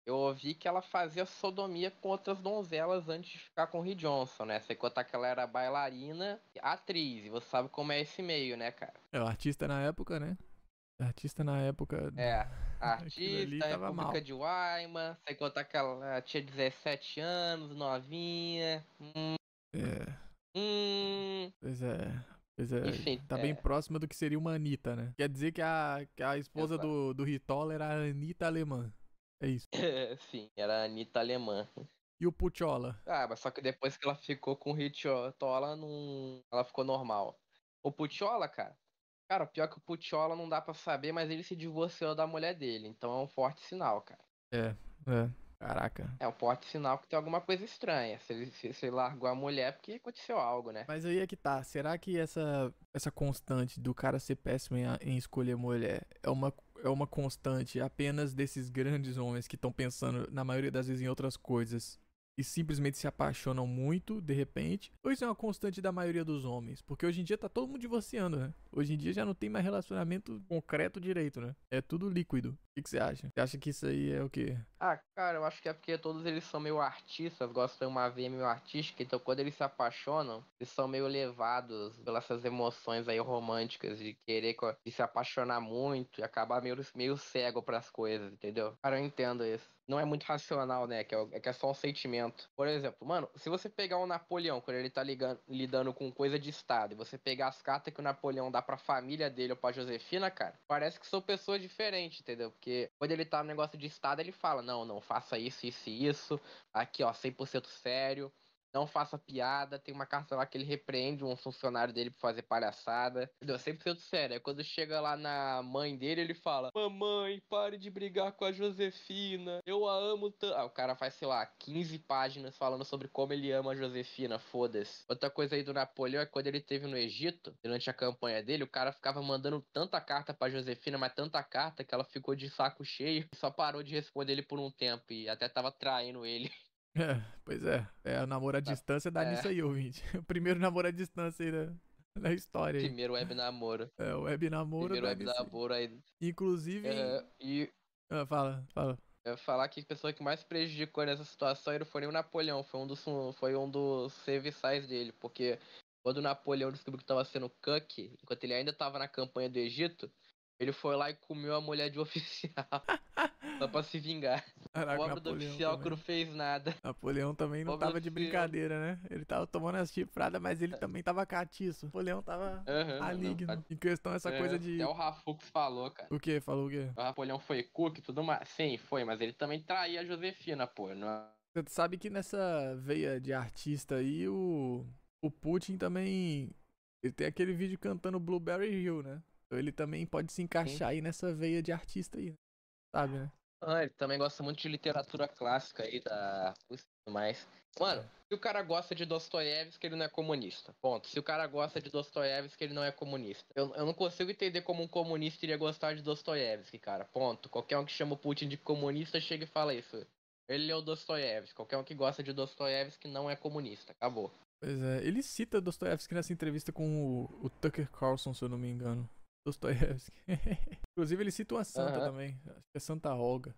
Eu ouvi que ela fazia sodomia com outras donzelas antes de ficar com o Rick Johnson, né? Sem contar que ela era bailarina, atriz, e você sabe como é esse meio, né, cara? É, o artista na época, né? Artista na época. É, Aquilo ali artista, tava mal. República de Weimar, sem contar que ela tinha 17 anos, novinha. É, Hum, pois é. Pois é. enfim, Tá bem próxima do que seria uma Anitta, né? Quer dizer que a esposa Exato. do Ritola era a Anitta alemã. É isso. Sim, era a Anitta alemã. E o Puciola? Ah, mas só que depois que ela ficou com o Ricciola, não... ela ficou normal. O Pucciola, cara, o pior é que o Pucciola não dá pra saber, mas ele se divorciou da mulher dele, então é um forte sinal, cara. É. Caraca. É um forte sinal que tem alguma coisa estranha. Se ele largou a mulher, é porque aconteceu algo, né? Mas aí é que tá. Será que essa constante do cara ser péssimo em escolher mulher é uma constante apenas desses grandes homens que estão pensando, na maioria das vezes, em outras coisas e simplesmente se apaixonam muito, de repente? Ou isso é uma constante da maioria dos homens? Porque hoje em dia tá todo mundo divorciando, né? Hoje em dia já não tem mais relacionamento concreto direito, né? É tudo líquido. O que você acha? Você acha que isso aí é o quê? Ah, cara, eu acho que é porque todos eles são meio artistas, gostam de uma veia meio artística, então quando eles se apaixonam, eles são meio levados pelas essas emoções aí românticas, de querer de se apaixonar muito e acabar meio cego pras coisas, entendeu? Cara, eu entendo isso. Não é muito racional, né? Que é só um sentimento. Por exemplo, mano, se você pegar o Napoleão, quando ele tá lidando com coisa de Estado, e você pegar as cartas que o Napoleão dá pra família dele ou pra Josefina, cara, parece que são pessoas diferentes, entendeu? Porque quando ele tá no negócio de Estado, ele fala, não faça isso e isso. Aqui, ó, 100% sério. Não faça piada. Tem uma carta lá que ele repreende um funcionário dele por fazer palhaçada. Entendeu? 100% sério. Aí quando chega lá na mãe dele, ele fala: Mamãe, pare de brigar com a Josefina. Eu a amo tanto. Ah, o cara faz, sei lá, 15 páginas falando sobre como ele ama a Josefina. Foda-se. Outra coisa aí do Napoleão é que quando ele esteve no Egito, durante a campanha dele, o cara ficava mandando tanta carta pra Josefina, mas tanta carta que ela ficou de saco cheio e só parou de responder ele por um tempo. E até tava traindo ele. É, pois é. É, o namoro à distância dá nisso aí, ouvinte. O primeiro namoro à distância aí da história aí. Primeiro web namoro. É, o web namoro Primeiro dá web nisso aí. namoro aí. Inclusive. E Fala. eu ia falar que a pessoa que mais prejudicou nessa situação aí não foi nem o Napoleão, foi um dos serviçais dele, porque quando o Napoleão descobriu que estava sendo cuck, enquanto ele ainda estava na campanha do Egito, ele foi lá e comeu a mulher de um oficial, só pra se vingar. Caraca, Pobre do Napoleão oficial que também. não fez nada. Napoleão também não Pobre tava de oficial. brincadeira, né? Ele tava tomando as chifradas, mas ele também tava catiço. Napoleão tava maligno. Em questão essa coisa de... Até o Rafux falou, cara. O quê? Falou o quê? O Napoleão foi cook e tudo mais. Sim, foi, mas ele também traía a Josefina, pô. Não... Você sabe que nessa veia de artista aí, o Putin também... Ele tem aquele vídeo cantando Blueberry Hill, né? Então ele também pode se encaixar aí nessa veia de artista aí, sabe, né? Ah, ele também gosta muito de literatura clássica aí, da Rússia e tudo mais. Mano, se o cara gosta de Dostoiévski, ele não é comunista. Ponto. Se o cara gosta de Dostoiévski, ele não é comunista. Eu não consigo entender como um comunista iria gostar de Dostoiévski, cara. Ponto. Qualquer um que chama o Putin de comunista chega e fala isso. Ele é o Dostoiévski. Qualquer um que gosta de Dostoiévski não é comunista. Acabou. Pois é, ele cita Dostoiévski nessa entrevista com o Tucker Carlson, se eu não me engano. Dostoiévski. Inclusive ele cita uma santa também. Acho que é Santa Olga.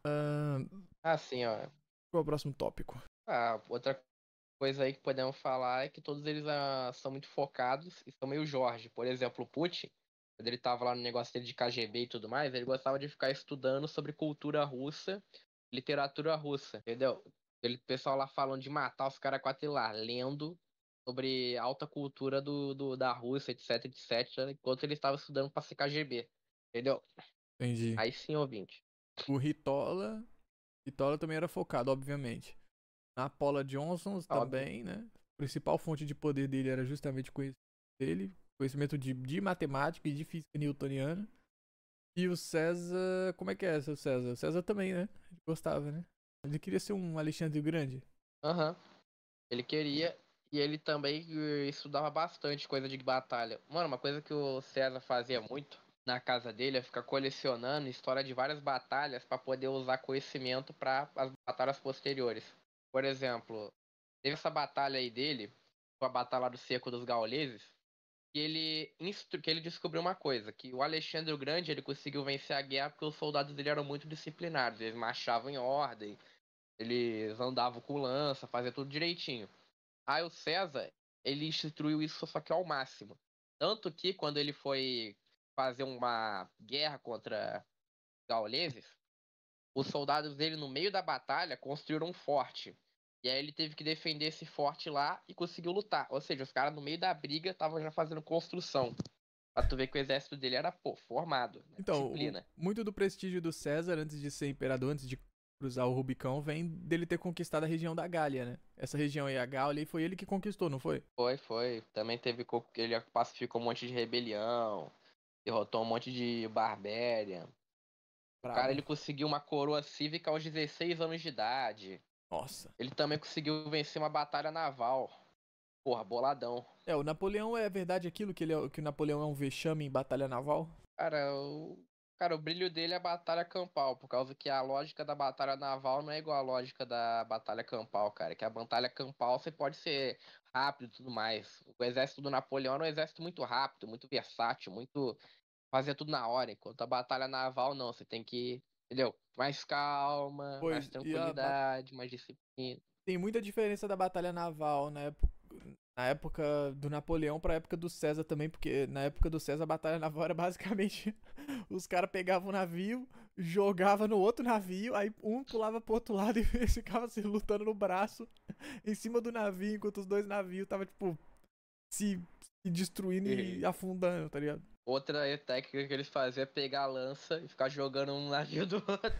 Ah, sim, ó. Qual é o próximo tópico? Ah, outra coisa aí que podemos falar é que todos eles são muito focados e são meio Jorge. Por exemplo, o Putin, quando ele tava lá no negócio dele de KGB e tudo mais, ele gostava de ficar estudando sobre cultura russa, literatura russa, entendeu? O pessoal lá falando de matar os caras com lá, lendo sobre alta cultura da Rússia, etc, etc, enquanto ele estava estudando pra ser KGB, entendeu? Entendi. Aí sim, ouvinte. O Ritola também era focado, obviamente. Na Paula Johnson Óbvio. também, né? A principal fonte de poder dele era justamente o conhecimento dele, conhecimento de matemática e de física newtoniana. E o César, como é que é o César? O César também, né? Ele gostava, né? Ele queria ser um Alexandre o Grande. Aham. Ele queria, e ele também estudava bastante coisa de batalha. Mano, uma coisa que o César fazia muito na casa dele é ficar colecionando história de várias batalhas para poder usar conhecimento para as batalhas posteriores. Por exemplo, teve essa batalha aí dele, a batalha do Cerco dos Gauleses, que ele descobriu uma coisa, que o Alexandre o Grande ele conseguiu vencer a guerra porque os soldados dele eram muito disciplinados, eles marchavam em ordem, eles andavam com lança, faziam tudo direitinho. Aí o César, ele instruiu isso só que ao máximo. Tanto que quando ele foi fazer uma guerra contra os gauleses, os soldados dele no meio da batalha construíram um forte. E aí ele teve que defender esse forte lá e conseguiu lutar. Ou seja, os caras no meio da briga estavam já fazendo construção. Pra tu ver que o exército dele era, pô, formado, né? Então, Disciplina. muito do prestígio do César antes de ser imperador, antes de cruzar o Rubicão, vem dele ter conquistado a região da Gália, né? Essa região aí, a Gália, foi ele que conquistou, não foi? Foi. Também teve. Ele pacificou um monte de rebelião. Derrotou um monte de barbarian. O cara, Brabo. ele conseguiu uma coroa cívica aos 16 anos de idade. Nossa. Ele também conseguiu vencer uma batalha naval. Porra, boladão. É, o Napoleão é verdade aquilo que que o Napoleão é um vexame em batalha naval? Cara, o brilho dele é a batalha campal, por causa que a lógica da batalha naval não é igual à lógica da batalha campal, cara. Que a batalha campal você pode ser rápido e tudo mais. O exército do Napoleão era um exército muito rápido, muito versátil, muito. Fazia tudo na hora. Enquanto a batalha naval, não. Você tem que. Entendeu? Mais calma, mais Pois, tranquilidade, mais disciplina. tem muita diferença da batalha naval na época do Napoleão pra época do César também, porque na época do César a batalha naval era basicamente os caras pegavam o navio, jogavam no outro navio, aí um pulava pro outro lado e eles ficavam assim, lutando no braço em cima do navio, enquanto os dois navios tava tipo se destruindo e afundando, tá ligado? Outra técnica que eles faziam é pegar a lança e ficar jogando um navio do outro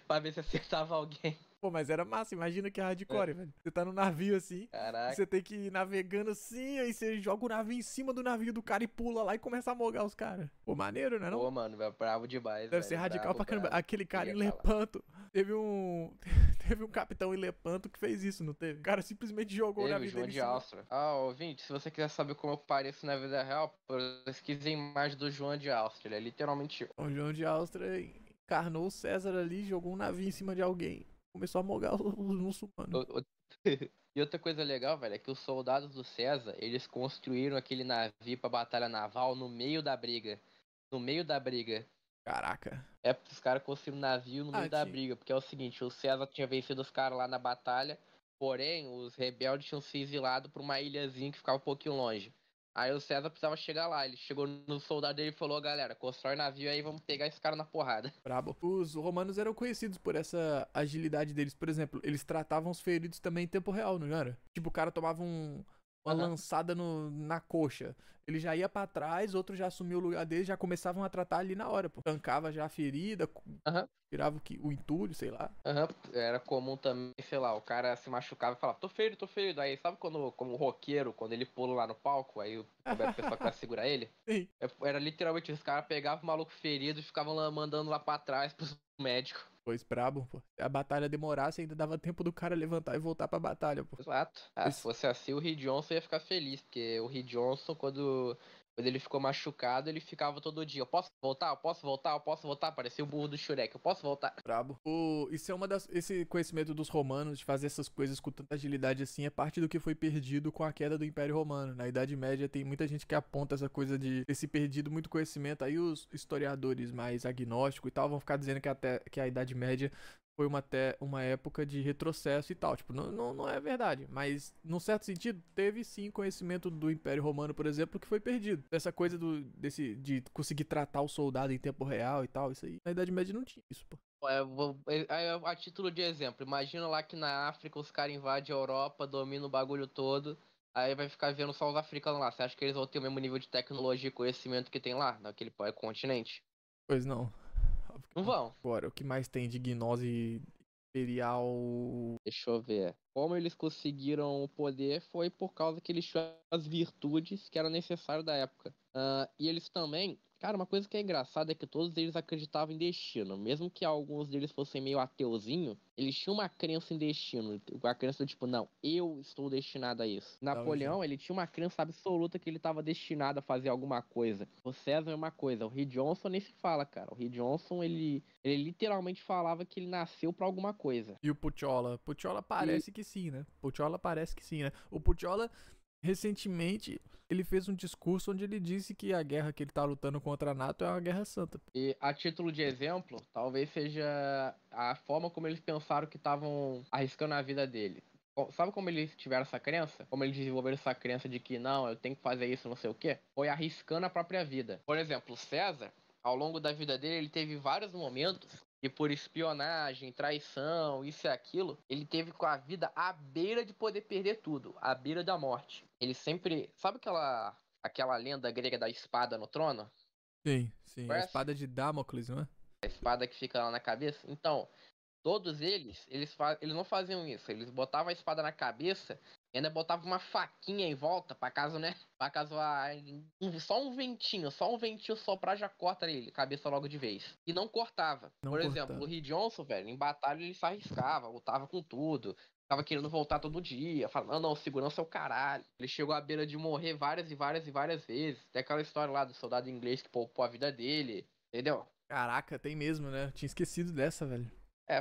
pra ver se acertava alguém. Pô, mas era massa, imagina que hardcore, velho. Você tá no navio assim, e Caraca. você tem que ir navegando assim, aí você joga o navio em cima do navio do cara e pula lá e começa a mogar os caras. Pô, maneiro, né não? Pô, mano, é bravo demais, Deve ser velho, radical pra caramba. bravo. Aquele cara em Queria tá lá. Lepanto, teve um teve um capitão em Lepanto que fez isso, não teve? O cara simplesmente jogou o Teve o navio João dele em de cima. Áustria. ouvinte, se você quiser saber como eu pareço na vida real, pesquise a imagem do João de Áustria. Ele é literalmente eu. O João de Áustria encarnou o César ali, jogou um navio em cima de alguém. Começou a mogar os muçulmanos. E outra coisa legal, velho, é que os soldados do César, eles construíram aquele navio pra batalha naval no meio da briga. No meio da briga. Caraca. É porque os caras construíram um navio no meio da briga. Porque é o seguinte, o César tinha vencido os caras lá na batalha, porém, os rebeldes tinham se exilado pra uma ilhazinha que ficava um pouquinho longe. Aí o César precisava chegar lá. Ele chegou no soldado dele e falou, galera, constrói navio aí, vamos pegar esse cara na porrada. Brabo. Os romanos eram conhecidos por essa agilidade deles. Por exemplo, eles tratavam os feridos também em tempo real, não era? Tipo, o cara tomava uma lançada na coxa. Ele já ia pra trás, outro já assumiu o lugar dele, já começavam a tratar ali na hora, pô. Tancava já a ferida, tirava o entulho, sei lá. Era comum também, sei lá, o cara se machucava e falava, tô ferido. Aí sabe quando, como o roqueiro, quando ele pula lá no palco, aí o pessoal que vai segurar ele? Sim. Era literalmente, os caras pegavam o maluco ferido e ficavam lá, mandando lá pra trás pros médicos. Pois brabo, pô. Se a batalha demorasse, ainda dava tempo do cara levantar e voltar pra batalha, pô. Exato. Se fosse assim, o Rick Johnson ia ficar feliz, porque o Rick Johnson, quando ele ficou machucado, ele ficava todo dia, eu posso voltar? Parecia o burro do Shurek, eu posso voltar? Brabo. Isso é esse conhecimento dos romanos de fazer essas coisas com tanta agilidade assim é parte do que foi perdido com a queda do Império Romano. Na Idade Média tem muita gente que aponta essa coisa de ter se perdido muito conhecimento. Aí os historiadores mais agnósticos e tal vão ficar dizendo que a Idade Média foi uma época de retrocesso e tal. Tipo, não é verdade. Mas, num certo sentido, teve sim conhecimento do Império Romano, por exemplo, que foi perdido. Essa coisa de conseguir tratar o soldado em tempo real e tal, isso aí. Na Idade Média não tinha isso, pô. A título de exemplo, imagina lá que na África os caras invadem a Europa, dominam o bagulho todo, aí vai ficar vendo só os africanos lá. Você acha que eles vão ter o mesmo nível de tecnologia e conhecimento que tem lá, naquele continente? Pois não. Não vão. Agora, o que mais tem de gnose imperial? Deixa eu ver. Como eles conseguiram o poder foi por causa que eles tinham as virtudes que eram necessárias da época. E eles também. Cara, uma coisa que é engraçada é que todos eles acreditavam em destino. Mesmo que alguns deles fossem meio ateuzinho, eles tinham uma crença em destino. A crença do tipo, não, eu estou destinado a isso. Napoleão, ele tinha uma crença absoluta que ele estava destinado a fazer alguma coisa. O César é uma coisa. O Reed Johnson nem se fala, cara. O Reed Johnson, ele literalmente falava que ele nasceu pra alguma coisa. E o Puciola? Puciola parece que sim, né? Puciola parece que sim, né? O Puciola, recentemente, ele fez um discurso onde ele disse que a guerra que ele tá lutando contra a NATO é uma guerra santa. E a título de exemplo, talvez seja a forma como eles pensaram que estavam arriscando a vida dele. Sabe como eles tiveram essa crença? Como eles desenvolveram essa crença de que não, eu tenho que fazer isso, não sei o quê? Foi arriscando a própria vida. Por exemplo, o César, ao longo da vida dele, ele teve vários momentos e por espionagem, traição, isso e aquilo, ele teve com a vida à beira de poder perder tudo, à beira da morte. Ele sempre... Sabe aquela lenda grega da espada no trono? Sim, sim. Conhece? A espada de Damocles, não é? A espada que fica lá na cabeça. Então, todos eles não faziam isso. Eles botavam a espada na cabeça e ainda botavam uma faquinha em volta, pra caso, né? Pra caso só um ventinho soprar já corta ele, cabeça logo de vez. E não cortava. Não Por cortava. exemplo, o Reed Johnson, velho, em batalha ele se arriscava, lutava com tudo. Tava querendo voltar todo dia, falando, não, segurança é o caralho. Ele chegou à beira de morrer várias e várias e várias vezes. Tem aquela história lá do soldado inglês que poupou a vida dele, entendeu? Caraca, tem mesmo, né? Tinha esquecido dessa, velho.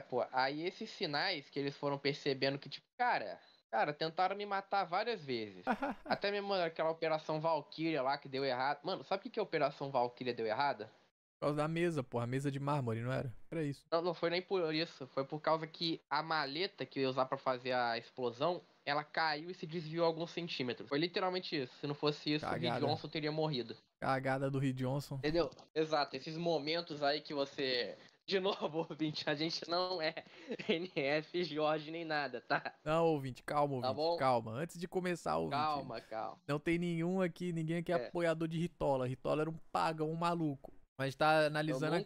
Pô, aí esses sinais que eles foram percebendo que, tipo, cara, tentaram me matar várias vezes. Até mesmo aquela Operação Valkyria lá que deu errado. Mano, sabe o que a Operação Valkyria deu errada? Por causa da mesa, porra. A mesa de mármore, não era? Era isso. Não foi nem por isso. Foi por causa que a maleta que eu ia usar pra fazer a explosão, ela caiu e se desviou alguns centímetros. Foi literalmente isso. Se não fosse isso, o Reed Johnson teria morrido. Cagada do Reed Johnson. Entendeu? Exato. Esses momentos aí que você... De novo, ouvinte, a gente não é NF, Jorge, nem nada, tá? Não, ouvinte, calma, ouvinte, bom? calma. Antes de começar, ouvinte. Calma. Não tem ninguém aqui é apoiador de Ritola. Ritola era um pagão, um maluco. Mas a gente tá analisando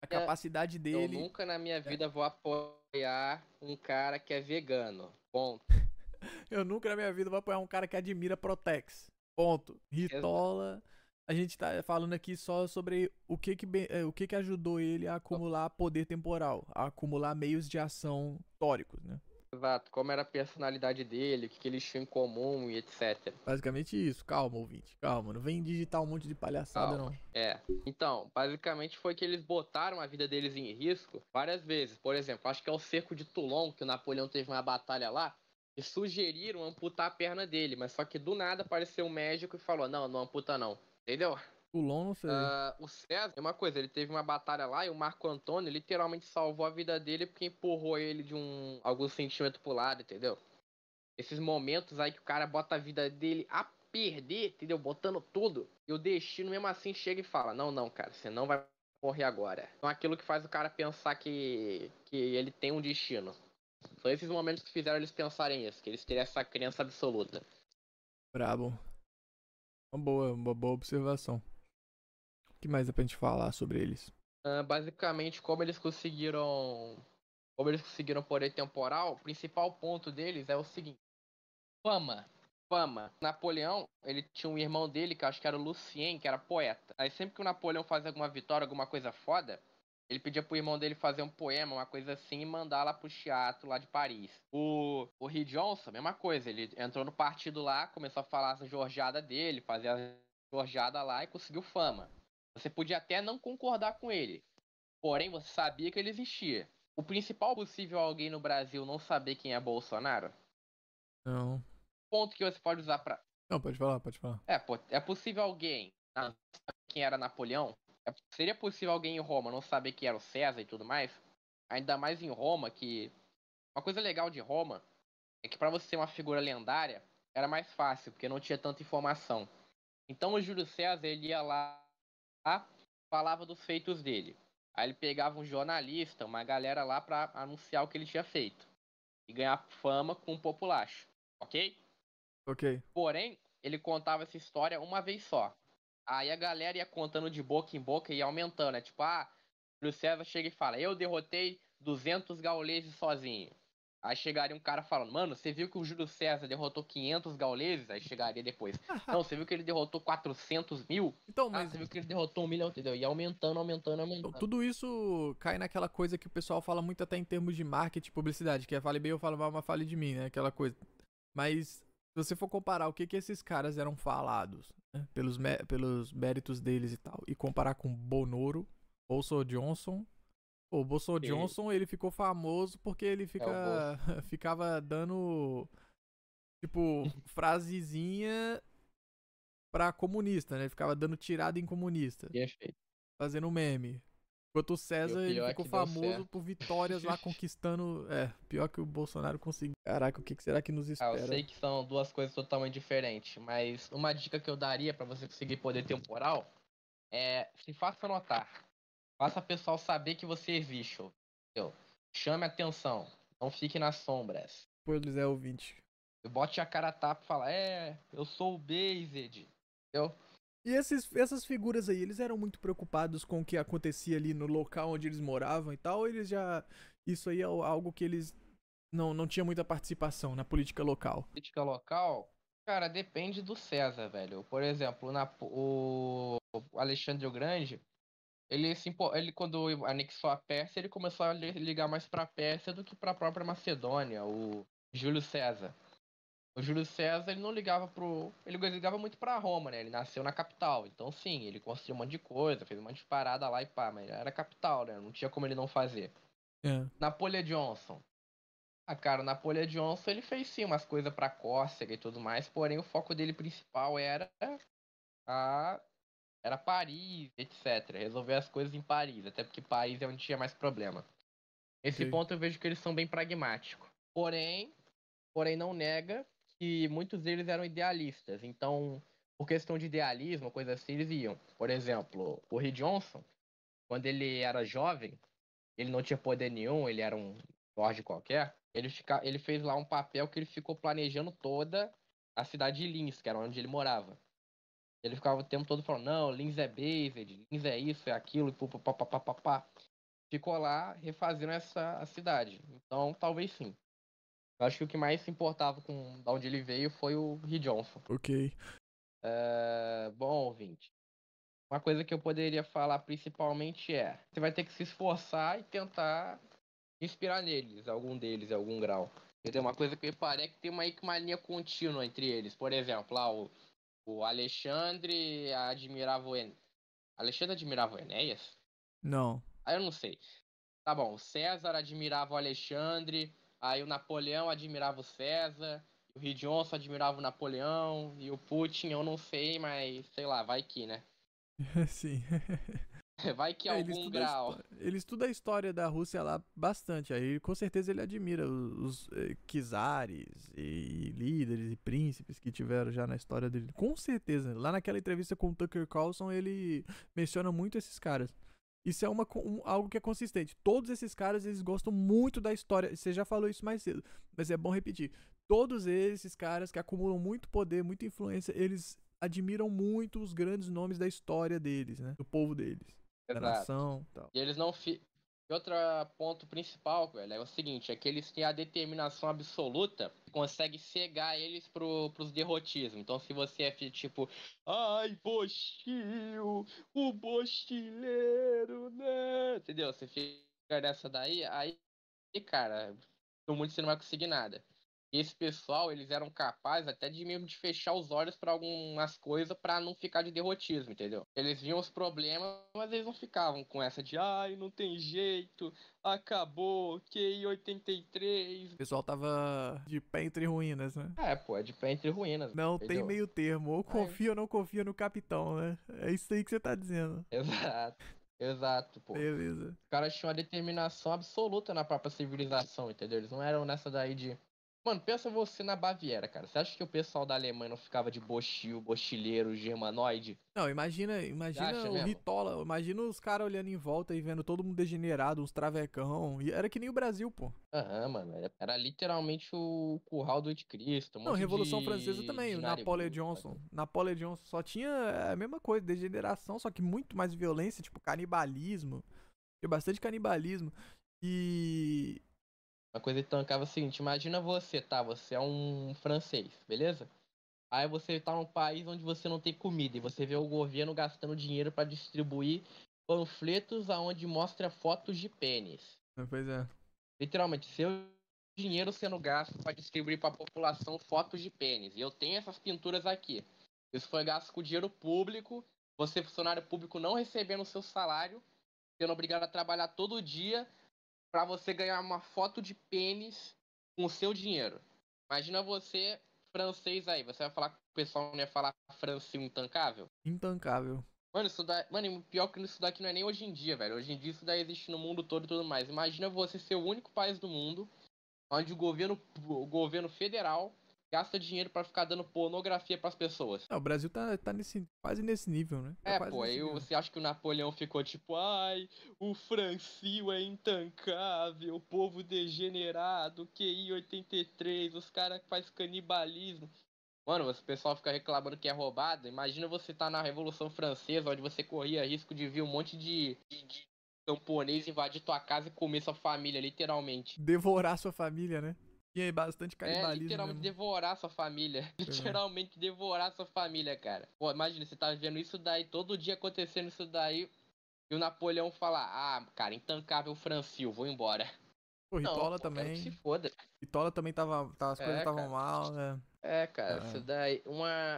a capacidade dele. Eu nunca na minha vida vou apoiar um cara que é vegano. Ponto. Eu nunca na minha vida vou apoiar um cara que admira Protex. Ponto. Ritola... A gente tá falando aqui só sobre o que ajudou ele a acumular poder temporal, a acumular meios de ação históricos, né? Exato, como era a personalidade dele, o que eles tinham em comum e etc. Basicamente isso, calma, ouvinte, calma, não vem digitar um monte de palhaçada, não. Então, basicamente foi que eles botaram a vida deles em risco várias vezes. Por exemplo, acho que é o cerco de Toulon, que o Napoleão teve uma batalha lá, e sugeriram amputar a perna dele, mas só que do nada apareceu um médico e falou, não amputa não. Entendeu? Toulon, não sei. O César, é uma coisa, ele teve uma batalha lá e o Marco Antônio literalmente salvou a vida dele porque empurrou ele de alguns centímetros pro lado, entendeu? Esses momentos aí que o cara bota a vida dele a perder, entendeu? Botando tudo. E o destino mesmo assim chega e fala, não, cara, você não vai morrer agora. Então aquilo que faz o cara pensar que ele tem um destino. São esses momentos que fizeram eles pensarem isso, que eles teriam essa crença absoluta. Brabo. Uma boa observação. O que mais dá pra gente falar sobre eles? Basicamente, como eles conseguiram poder temporal, o principal ponto deles é o seguinte: fama. Napoleão, ele tinha um irmão dele, que acho que era o Lucien, que era poeta. Aí sempre que o Napoleão fazia alguma vitória, alguma coisa foda, ele pedia pro irmão dele fazer um poema, uma coisa assim, e mandar lá pro teatro lá de Paris. O Reed Johnson, mesma coisa, ele entrou no partido lá, começou a falar essa jorjada dele, fazer a jorjada lá e conseguiu fama. Você podia até não concordar com ele, porém você sabia que ele existia. O principal possível alguém no Brasil não saber quem é Bolsonaro? Não. Ponto que você pode usar pra... Não, pode falar. É possível alguém não saber quem era Napoleão? Seria possível alguém em Roma não saber quem era o César e tudo mais? Ainda mais em Roma, que uma coisa legal de Roma é que pra você ser uma figura lendária era mais fácil, porque não tinha tanta informação. Então o Júlio César, ele ia lá, falava dos feitos dele. Aí ele pegava um jornalista, uma galera lá pra anunciar o que ele tinha feito. E ganhar fama com o populacho, ok? Ok. Porém, ele contava essa história uma vez só. Aí a galera ia contando de boca em boca e ia aumentando. É tipo, Júlio César chega e fala, eu derrotei 200 gauleses sozinho. Aí chegaria um cara falando, mano, você viu que o Júlio César derrotou 500 gauleses? Aí chegaria depois, não, você viu que ele derrotou 400 mil? Então, mas Você viu que ele derrotou 1 milhão, entendeu? E aumentando, aumentando, então, aumentando. tudo isso cai naquela coisa que o pessoal fala muito até em termos de marketing e publicidade, que é fale bem ou fale mal, mas fale de mim, né? Aquela coisa. Mas, se você for comparar o que esses caras eram falados, né? Pelos méritos deles e tal, e comparar com Bonoro, Bolso Johnson. O Bolso Johnson, ele ficou famoso porque ele ficava dando, tipo, frasezinha pra comunista, né? Ele ficava dando tirada em comunista, Perfeito. fazendo meme. Enquanto o César, ele pior é ficou que deu famoso certo. por vitórias lá conquistando. Pior que o Bolsonaro conseguiu. Caraca, o que será que nos Eu espera? sei que são duas coisas totalmente diferentes, mas uma dica que eu daria pra você conseguir poder temporal é se faça notar. Faça o pessoal saber que você existe, entendeu? Chame atenção. Não fique nas sombras. Pois é, ouvinte. Bote a cara a tapa e fala, eu sou o Based. Entendeu? E essas figuras aí, eles eram muito preocupados com o que acontecia ali no local onde eles moravam e tal, ou eles já... Isso aí é algo que eles não tinha muita participação na política local? Política local, cara, depende do César, velho. Por exemplo, o Alexandre o Grande, ele quando anexou a Pérsia, ele começou a ligar mais pra Pérsia do que pra própria Macedônia, o Júlio César. O Júlio César, ele não ligava ele ligava muito pra Roma, né? Ele nasceu na capital. Então, sim, ele construiu um monte de coisa, fez um monte de parada lá e pá, mas era capital, né? Não tinha como ele não fazer. É. Napoleão Johnson. Cara, o Napoleão Johnson, ele fez sim umas coisas pra Córcega e tudo mais, porém o foco dele principal a... era Paris, etc. Resolver as coisas em Paris, até porque Paris é onde tinha mais problema. Nesse Ok. ponto eu vejo que eles são bem pragmáticos. Porém não nega que muitos deles eram idealistas. Então, por questão de idealismo, coisa assim, eles iam. Por exemplo, o Rei Johnson, quando ele era jovem, ele não tinha poder nenhum, ele era um lorde qualquer, ele fez lá um papel que ele ficou planejando toda a cidade de Linz, que era onde ele morava. Ele ficava o tempo todo falando, não, Linz é based, Linz é isso, é aquilo, e pá. Ficou lá refazendo a cidade. Então, talvez sim. Eu acho que o que mais se importava com da onde ele veio foi o Rei Johnson. Ok. Bom, ouvinte. Uma coisa que eu poderia falar principalmente você vai ter que se esforçar e tentar inspirar neles, algum deles, em algum grau. Entendeu? Uma coisa que eu reparei é que tem uma linha contínua entre eles. Por exemplo, lá o Alexandre admirava Alexandre admirava o Enéas? Não. Aí eu não sei. Tá bom, o César admirava o Alexandre, aí o Napoleão admirava o César, o Rei Johnson admirava o Napoleão, e o Putin eu não sei, mas sei lá, vai que, né? Sim. Vai que Ele algum estuda, grau. ele estuda a história da Rússia lá bastante. Aí com certeza ele admira os czares e líderes e príncipes que tiveram já na história dele. Com certeza. Lá naquela entrevista com o Tucker Carlson ele menciona muito esses caras. Isso é algo que é consistente. Todos esses caras, eles gostam muito da história. Você já falou isso mais cedo, mas é bom repetir. Todos esses caras que acumulam muito poder, muita influência, eles admiram muito os grandes nomes da história deles, né? Do povo deles. Da Exato. nação e tal. E eles não E outro ponto principal, velho, é o seguinte, é que eles têm a determinação absoluta que consegue cegar eles pros derrotismos. Então se você é tipo, ai, Bostil, o Bostileiro, né? Entendeu? Você fica nessa daí, aí, cara, no mundo você não vai conseguir nada. E esse pessoal, eles eram capazes até de mesmo de fechar os olhos pra algumas coisas pra não ficar de derrotismo, entendeu? Eles viam os problemas, mas eles não ficavam com essa de ai, não tem jeito, acabou, QI 83. O pessoal tava de pé entre ruínas, né? Pô, é de pé entre ruínas. Não entendeu? tem meio termo. Ou confia ou não confia no capitão, né? É isso aí que você tá dizendo. Exato. Exato, pô. Beleza. Os caras tinham uma determinação absoluta na própria civilização, entendeu? Eles não eram nessa daí de. Mano, pensa você na Baviera, cara. Você acha que o pessoal da Alemanha não ficava de bochil, bochileiro, germanoide? Não, imagina Você acha o mesmo? Ritola, imagina os caras olhando em volta e vendo todo mundo degenerado, uns travecão. E era que nem o Brasil, pô. Aham, mano. Era literalmente o curral do anticristo, um Não, monte Revolução Francesa também, de o Napoleon narigudo, Johnson. sabe? Napoleon Johnson só tinha a mesma coisa, degeneração, só que muito mais violência, tipo canibalismo. Tinha bastante canibalismo. E. Uma coisa que tancava é o seguinte, imagina você, tá? Você é um francês, beleza? Aí você tá num país onde você não tem comida e você vê o governo gastando dinheiro pra distribuir panfletos aonde mostra fotos de pênis. Pois é. Literalmente, seu dinheiro sendo gasto pra distribuir pra população fotos de pênis. E eu tenho essas pinturas aqui. Isso foi gasto com dinheiro público, você funcionário público não recebendo o seu salário, sendo obrigado a trabalhar todo dia pra você ganhar uma foto de pênis com o seu dinheiro. Imagina você, francês aí, você vai falar que o pessoal não ia falar francês intancável? Intancável. Mano, isso daí, mano, o pior que isso daqui não é nem hoje em dia, velho. Hoje em dia isso daí existe no mundo todo e tudo mais. Imagina você ser o único país do mundo onde o governo federal gasta dinheiro pra ficar dando pornografia pras pessoas. Não, o Brasil tá quase nesse nível, né? Tá quase Pô, nesse aí nível. você acha que o Napoleão ficou tipo, ai, o Francio é intancável, povo degenerado, QI 83, os caras fazem canibalismo. Mano, o pessoal fica reclamando que é roubado. Imagina você tá na Revolução Francesa, onde você corria risco de vir um monte de camponês invadir tua casa e comer sua família, literalmente. Devorar sua família, né? Tinha bastante É, canibalismo literalmente mesmo. devorar sua família. Pois é. Literalmente devorar sua família, cara. Pô, imagina, você tá vendo isso daí, todo dia acontecendo isso daí, e o Napoleão falar, ah, cara, intancável Francio, vou embora. Pô, Não, Ritola pô, quero que se também. foda. Ritola também as coisas É, estavam cara. mal, né? É, cara, isso É. daí,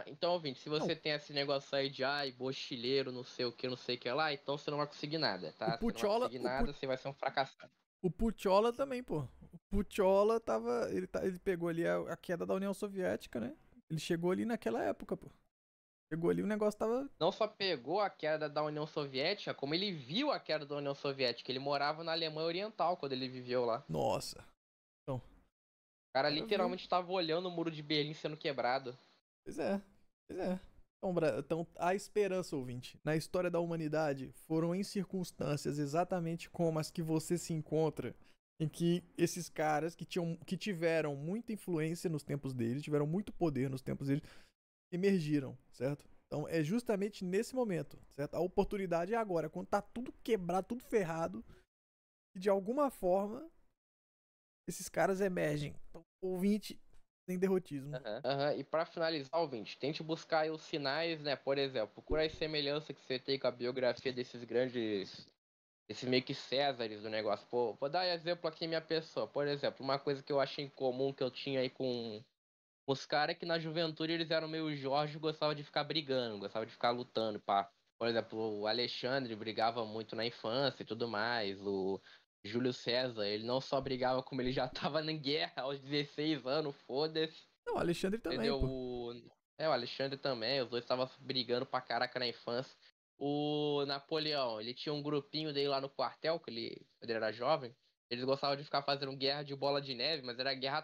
Então, ouvinte, se Não, você tem esse negócio aí de, ai, bochileiro, não sei o que, não sei o que lá, então você não vai conseguir nada, o tá? Você não vai Pucchola, conseguir nada, você vai ser um fracassado. o Pucchola também, pô. O Pucchola tava. Ele pegou ali a queda da União Soviética, né? Ele chegou ali naquela época, pô. Chegou ali, o negócio tava. Não só pegou a queda da União Soviética, como ele viu a queda da União Soviética. Ele morava na Alemanha Oriental quando ele viveu lá. Nossa. Então, o O cara cara viu. literalmente estava olhando o muro de Berlim sendo quebrado. Pois é. Pois é. Então, a esperança, ouvinte, na história da humanidade foram em circunstâncias exatamente como as que você se encontra, em que esses caras que tiveram muita influência nos tempos deles, tiveram muito poder nos tempos deles, emergiram, certo? Então, é justamente nesse momento, certo? A oportunidade é agora, quando tá tudo quebrado, tudo ferrado, e de alguma forma esses caras emergem. Então, ouvinte, sem derrotismo. Aham. E pra finalizar, ouvinte, tente buscar aí os sinais, né? Por exemplo, procura a semelhança que você tem com a biografia desses grandes. Esses meio que Césares do negócio. Pô, vou dar exemplo aqui minha pessoa. Por exemplo, uma coisa que eu achei em comum que eu tinha aí com os caras é que na juventude eles eram meio Jorge e gostavam de ficar brigando, gostavam de ficar lutando, pá. Por exemplo, o Alexandre brigava muito na infância e tudo mais. O Júlio César, ele não só brigava, como ele já tava na guerra aos 16 anos, foda-se. Não, o Alexandre também, Entendeu? pô. O Alexandre também, os dois estavam brigando pra caraca na infância. O Napoleão, ele tinha um grupinho dele lá no quartel, quando ele era jovem. Eles gostavam de ficar fazendo guerra de bola de neve, mas era guerra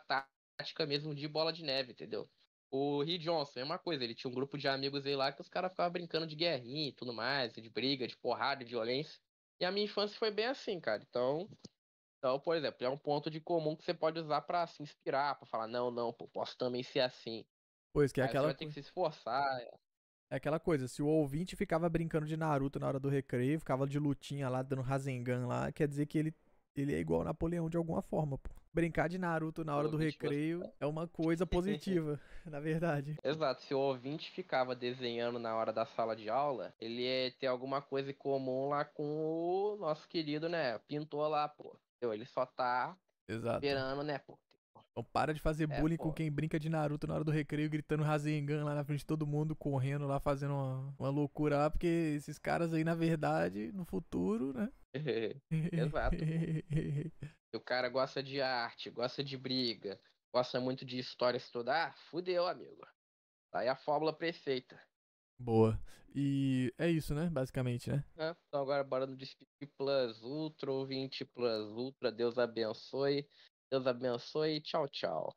tática mesmo de bola de neve, entendeu? O Rio Johnson, mesma coisa, ele tinha um grupo de amigos aí lá que os caras ficavam brincando de guerrinha e tudo mais, de briga, de porrada, de violência. E a minha infância foi bem assim, cara. Então, por exemplo, é um ponto de comum que você pode usar pra se inspirar, pra falar, não, não, pô, posso também ser assim. Pois que é Aí você aquela vai ter que coisa. se esforçar. É aquela coisa, se o ouvinte ficava brincando de Naruto na hora do recreio, ficava de lutinha lá, dando Rasengan lá, quer dizer que ele é igual ao Napoleão de alguma forma, pô. Brincar de Naruto na O hora do ouvinte recreio é uma coisa positiva, na verdade. Exato, se o ouvinte ficava desenhando na hora da sala de aula, ele ia ter alguma coisa em comum lá com o nosso querido, né, pintor lá, pô. Entendeu? Ele só tá Exato. esperando, né, pô. Então para de fazer É, bullying com pô. quem brinca de Naruto na hora do recreio, gritando Rasengan lá na frente de todo mundo, correndo lá, fazendo uma loucura lá, porque esses caras aí, na verdade, no futuro, né? Exato, pô. Se o cara gosta de arte, gosta de briga, gosta muito de história estudar, fudeu, amigo. Aí a fórmula perfeita. Boa. E é isso, né? Basicamente, né? Então agora bora no Despedir Plus Ultra, ouvinte Plus Ultra. Deus abençoe. Deus abençoe. Tchau, tchau.